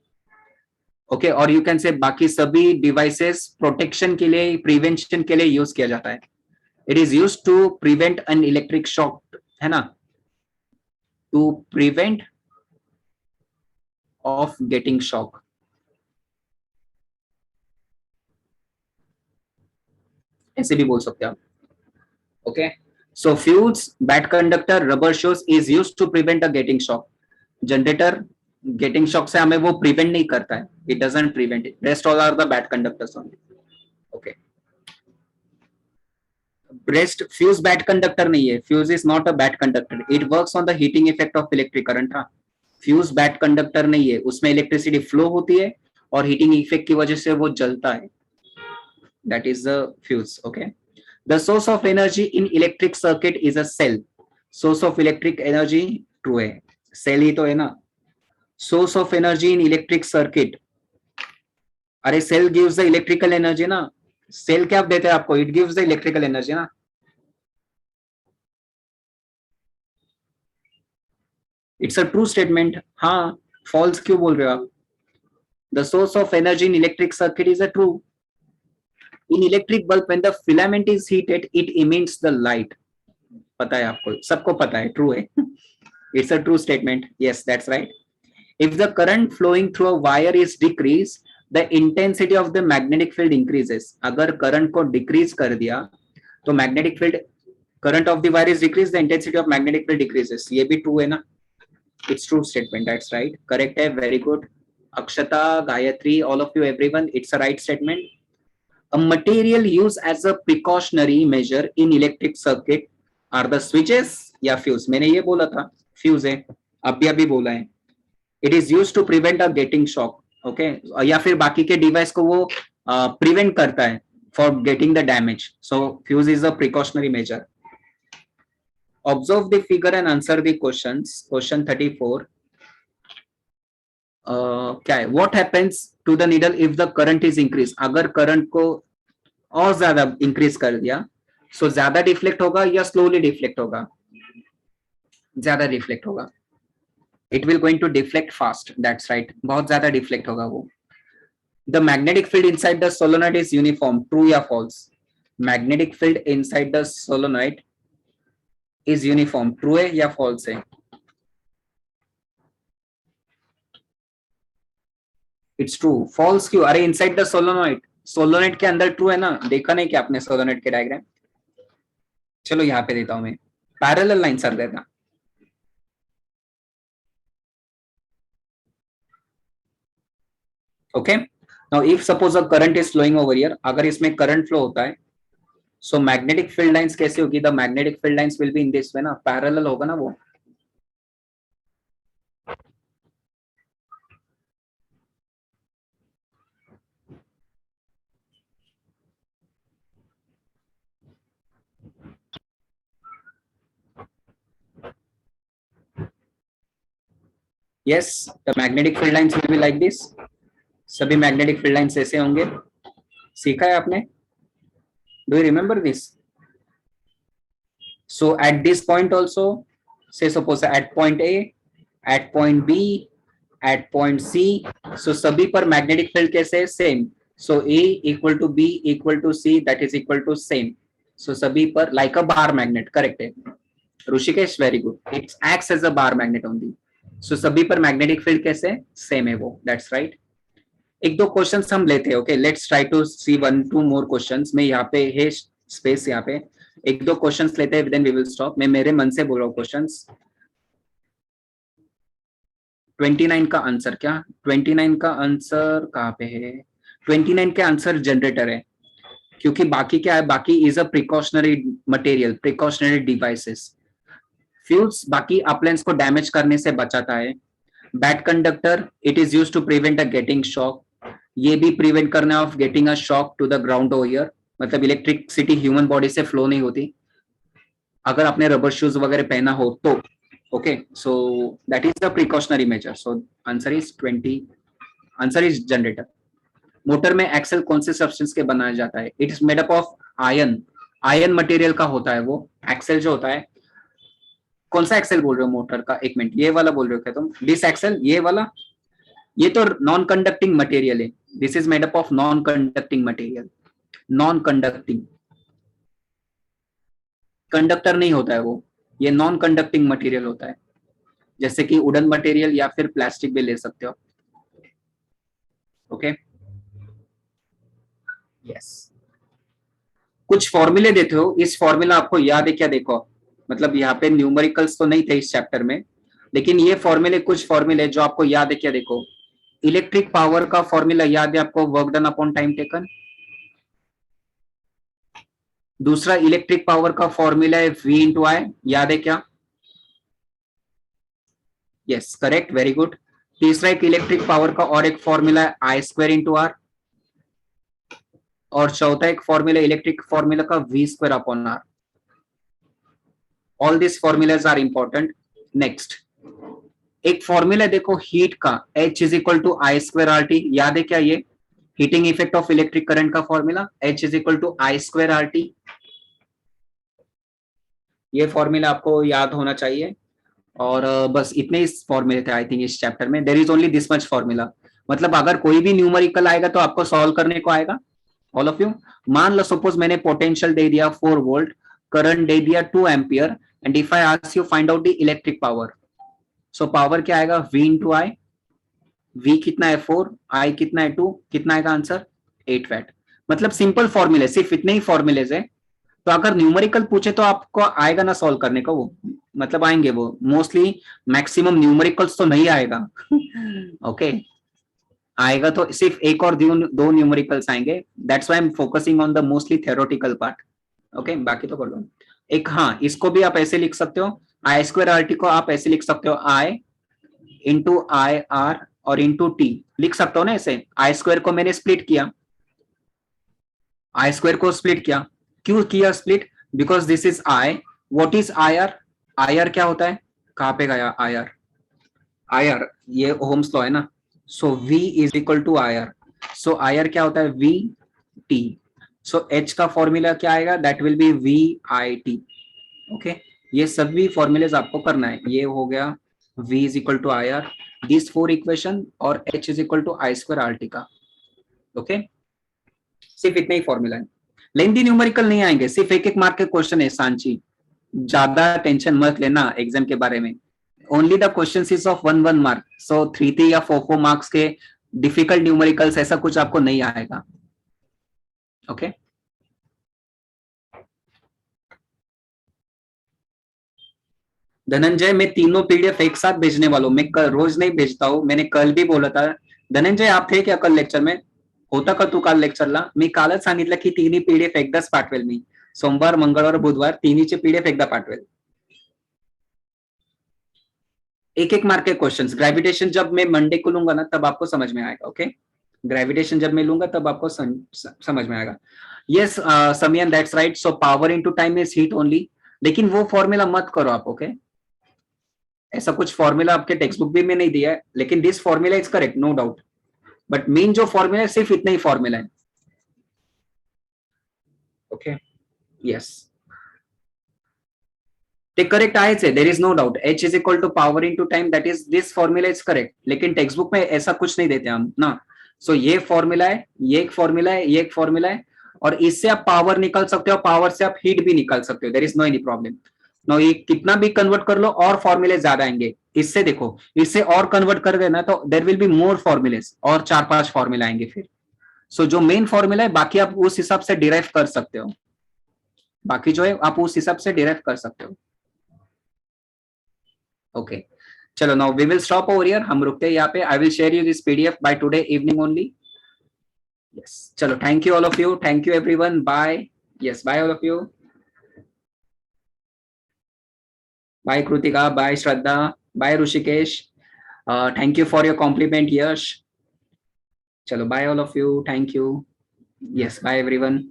[SPEAKER 1] ओके, और यू कैन से बाकी सभी डिवाइसेस प्रोटेक्शन के लिए, प्रिवेंशन के लिए यूज किया जाता है. It is use to prevent an electric shock, है ना, to prevent of getting shock. ऐसे भी बोल सकते हैं आप. Okay, so fuse, bad conductor, rubber shoes is used to prevent a getting shock. Generator getting shock से हमें वो prevent नहीं करता है. It doesn't prevent it. Rest all are the bad conductors only. Okay. Rest fuse bad conductor नहीं है. Fuse is not a bad conductor. It works on the heating effect of electric current. हाँ. Fuse bad conductor नहीं है. उसमें electricity flow होती है और heating effect की वजह से वो जलता है. That is the fuse. Okay. The source of energy in electric circuit is a cell. Source of electric energy, true है. Cell ही तो है ना. Source of energy in electric circuit. अरे cell gives the electrical energy ना. Cell क्या देते हैं आपको? It gives the electrical energy ना. It's a true statement. हाँ, false क्यों बोल रहे हो आप? The source of energy in electric circuit is a true. In electric bulb, when the filament is heated, it emits the light. पता है आपको, सबको पता है, true है. It's a true statement. Yes, that's right. If the current flowing through a wire is decreased, the intensity of the magnetic field increases. अगर current को decrease कर दिया, तो magnetic field, current of the wire is decreased, the intensity of magnetic field decreases. ये भी true है ना? It's true statement. That's right. Correct है. Very good. Akshata, Gayatri, all of you, everyone, it's a right statement. A material used as a precautionary measure in electric circuit are the switches या fuse. मैंने ये बोला था fuse है, अभी बोला है. It is used to prevent a getting shock. Okay, या फिर बाकी के डिवाइस को वो prevent करता है for getting the damage. So fuse is a precautionary measure. Observe the figure and answer the questions. Question 34. क्या है? What happens to the needle if the current is increased? अगर करंट को और ज्यादा इंक्रीज कर दिया, सो ज्यादा डिफ्लेक्ट होगा या स्लोली डिफ्लेक्ट होगा? ज्यादा डिफ्लेक्ट होगा. It will going to deflect fast. That's right, बहुत ज्यादा डिफ्लेक्ट होगा वो. The magnetic field inside the solenoid is uniform. True या false? Magnetic field inside the solenoid is uniform. True है या फॉल्स है? It's true. फॉल्स क्यों? अरे इनसाइड द सोलोनॉइड, सोलोनॉइड के अंदर ट्रू है ना. देखा नहीं क्या आपने सोलोनॉइड के डायग्राम? चलो यहाँ पे देता हूं मैं. पैरेलल लाइन सर देता. Okay, now if suppose a current is flowing over here, अगर इसमें करंट फ्लो होता है, सो मैग्नेटिक फील्ड लाइंस कैसे होगी? The magnetic field lines will be in this way ना, पैरेलल होगा ना वो. Yes, the magnetic field lines will be like this. सभी मैग्नेटिक फील्ड लाइंस ऐसे होंगे. सीखा है आपने? Do you remember this? So at this point also, say suppose at point A, at point B, at point C, so सभी पर magnetic field कैसे? Same. So A equal to B equal to C, that is equal to same. So सभी पर like a bar magnet. Correct है. Rishikesh, very good. It acts as a bar magnet only. So सभी पर magnetic field कैसे? Same है वो. That's right. एक दो क्वेश्चंस हम लेते हैं. Okay, let's try to see 1-2 more questions. मैं यहाँ पे है स्पेस, यहाँ पे एक दो क्वेश्चंस लेते हैं, देन वी विल स्टॉप. मैं मेरे मन से बोल रहा हूँ क्वेश्चंस. 29 का आंसर क्या? 29 का आंसर कहाँ पे है? 29 के आंसर जनरेटर है, क्योंकि बाकी क्या है? बाकी is a precautionary material, precautionary devices. Fuse बाकी अप्लायंस को डैमेज करने से बचाता है. Bad conductor, it is used to prevent a getting shock. ये भी प्रिवेंट करना of getting a shock to the ground over here, मतलब इलेक्ट्रिसिटी ह्यूमन बॉडी से फ्लो नहीं होती अगर आपने रबर शूज वगैरह पहना हो तो। Okay, so that is the precautionary major. So answer is 20, answer is generator. Motor में एक्सेल कौन से सब्सटेंस के बनाया जाता है? It is made up of iron, iron material का होता है वो एक्सेल जो होता है। कौन सा एक्सेल बोल रहे हो मोटर का? एक मिनट, ये वाला बोल रहे हो क्या तुम? दिस एक्सेल, ये वाला? ये तो नॉन कंडक्टिंग मटेरियल है। This is made up of non conducting material. Non conducting, conductor नहीं होता है वो, ये नॉन कंडक्टिंग मटेरियल होता है, जैसे कि वुडन मटेरियल या फिर प्लास्टिक भी ले सकते हो। Okay, yes. कुछ फॉर्मूले देते हो, इस फॉर्मूला आपको याद है क्या? देखो, मतलब यहाँ पे न्यूमेरिकल्स तो नहीं थे इस चैप्टर में, लेकिन ये फॉर्मूले, कुछ फॉर्मूले जो आपको याद है क्या? देखो, इलेक्ट्रिक पावर का फॉर्मूला याद है आपको? Work done upon time taken. दूसरा इलेक्ट्रिक पावर का फॉर्मूला है V इंटू आई, याद है क्या? Yes, correct, very good. तीसरा एक इलेक्ट्रिक पावर का और एक फॉर्मूला है I स्क्वायर इंटू आर, और चौथा एक फॉर्मूला इलेक्ट्रिक फॉर्मूला का V square upon R. All this formulas are important. Next एक फॉर्मूला देखो हीट का, H is equal to I square R T, याद है क्या? ये heating effect of electric current का formula H is equal to I square R T. ये formula आपको याद होना चाहिए। और बस इतने ही फॉर्मूले थे आई थिंक इस चैप्टर में। There is only this much formula, मतलब अगर कोई भी न्यूमेरिकल आएगा तो आपको सॉल्व करने को आएगा। ऑल ऑफ यू, मान लो सपोज मैंने पोटेंशियल दे दिया 4 वोल्ट, करंट दे दिया 2 ampere, and if I ask you find out the electric power, so power क्या आएगा? V इंटू आई। V कितना है? 4, I कितना है? 2, कितना आएगा आंसर? 8 वैट। मतलब सिंपल फॉर्मूले, सिर्फ इतने ही फॉर्मूलेज है। तो अगर न्यूमेरिकल पूछे तो आपको आएगा ना सॉल्व करने को? वो मतलब आएंगे वो, मोस्टली मैक्सिमम न्यूमेरिकल्स तो नहीं आएगा। ओके, आएगा तो सिर्फ एक और दो न्यूमेरिकल्स आएंगे। That's why I am focusing on the mostly theoretical part. Okay, बाकी तो कर लो। एक, हाँ, इसको भी आप ऐसे लिख सकते हो, आई स्क्वायर आर टी को आप ऐसे लिख सकते हो, आई इंटू आई आर और इंटू टी लिख सकते हो ना ऐसे। आई स्क्वायर को मैंने स्प्लिट किया, आई स्क्वायर को स्प्लिट किया। क्यों किया split? Because this is I. What is I R? I R क्या होता है? कहां पे गया आई आर? आई आर ये ओहम्स लॉ है ना। So V is equal to I R. So I R क्या होता है? V T। सो H का फॉर्मूला क्या आएगा? That will be V I T। Okay, ये सभी फॉर्मूलेज आपको करना है। ये हो गया V is equal to I R, this 4 equation, और H is equal to I square R T का। ओके, सिर्फ इतने ही फॉर्मूला है। लेंथी न्यूमेरिकल नहीं आएंगे, सिर्फ एक एक मार्क के क्वेश्चन है सांची, ज्यादा टेंशन मत लेना एग्जाम के बारे में। Only the question is of 1 mark, so 3 या 4 मार्क्स के डिफिकल्ट न्यूमेरिकल्स ऐसा कुछ आपको नहीं आएगा। ओके, धनंजय मैं तीनों पीडीएफ एक साथ भेजने वाला हूं, मैं कल रोज नहीं भेजता हूं, मैंने कल भी बोला था। धनंजय आप थे क्या कल लेक्चर में? होता का तू काल लेक्चरला? मी कालच सांगितलं की तिन्ही पीडीएफ एकदाच पाठवेल मी, सोमवार मंगळवार बुधवार तिन्हीचे पीडीएफ एकदा पाठवेल। एक एक मार्क के क्वेश्चंस। ग्रेविटेशन जब मैं मंडे को लूंगा ना तब आपको समझ में आएगा। ओके, ग्रेविटेशन जब मैं लूंगा तब आपको समझ में आएगा। Yes Samiyan, that's right. So power into time is heat only, लेकिन वो फॉर्मूला मत करो आप। ओके, ऐसा कुछ फॉर्मूला आपके टेक्स्ट बुक भी में नहीं दिया है, लेकिन this formula is correct, no doubt. But main जो फॉर्मूला है सिर्फ इतना ही फॉर्मूला है। ओके, यस, ते करेक्ट आहेच आहे, there is no doubt. H is equal to power into time, that is this formula is correct, लेकिन टेक्स्ट बुक में ऐसा कुछ नहीं देते हम ना। सो ये फॉर्मूला है, ये एक फॉर्मूला है, ये एक फॉर्मूला है, और इससे आप पावर निकाल सकते हो, पावर से आप हीट भी निकाल सकते हो। There is no any problem. No, ये कितना भी कन्वर्ट कर लो और फॉर्मूले ज्यादा आएंगे इससे। देखो, इससे और कन्वर्ट कर देना तो there will be more formulas, और 4-5 फॉर्मूला आएंगे फिर। सो जो मेन फॉर्मूला है बाकी आप उस हिसाब से डिराइव कर सकते हो, बाकी जो है आप उस हिसाब से डिराइव कर सकते हो। ओके, चलो now we will stop over here, हम रुकते हैं यहाँ पे। I will share you this PDF by today evening only. Yes, चलो, thank you all of you, thank you everyone, bye. Yes, bye all of you, bye Kritika, bye Shraddha, bye Rishikesh, thank you for your compliment Yash. चलो bye all of you, thank you. Yes, bye everyone.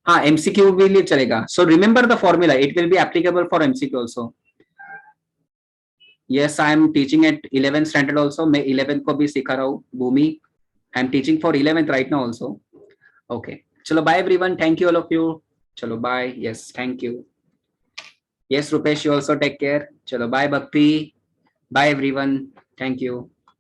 [SPEAKER 1] हाँ, MCQ भी चलेगा. So remember the formula, it will be applicable for MCQ also. Yes, I am teaching at 11th standard also. मैं 11th को भी सिखा रहा हूँ, Bhumi. I am teaching for 11th right now also. Okay, चलो bye everyone, thank you all of you. चलो bye. Yes, thank you. Yes, Rupesh, you also take care. चलो bye Bhakti. Bye everyone, thank you.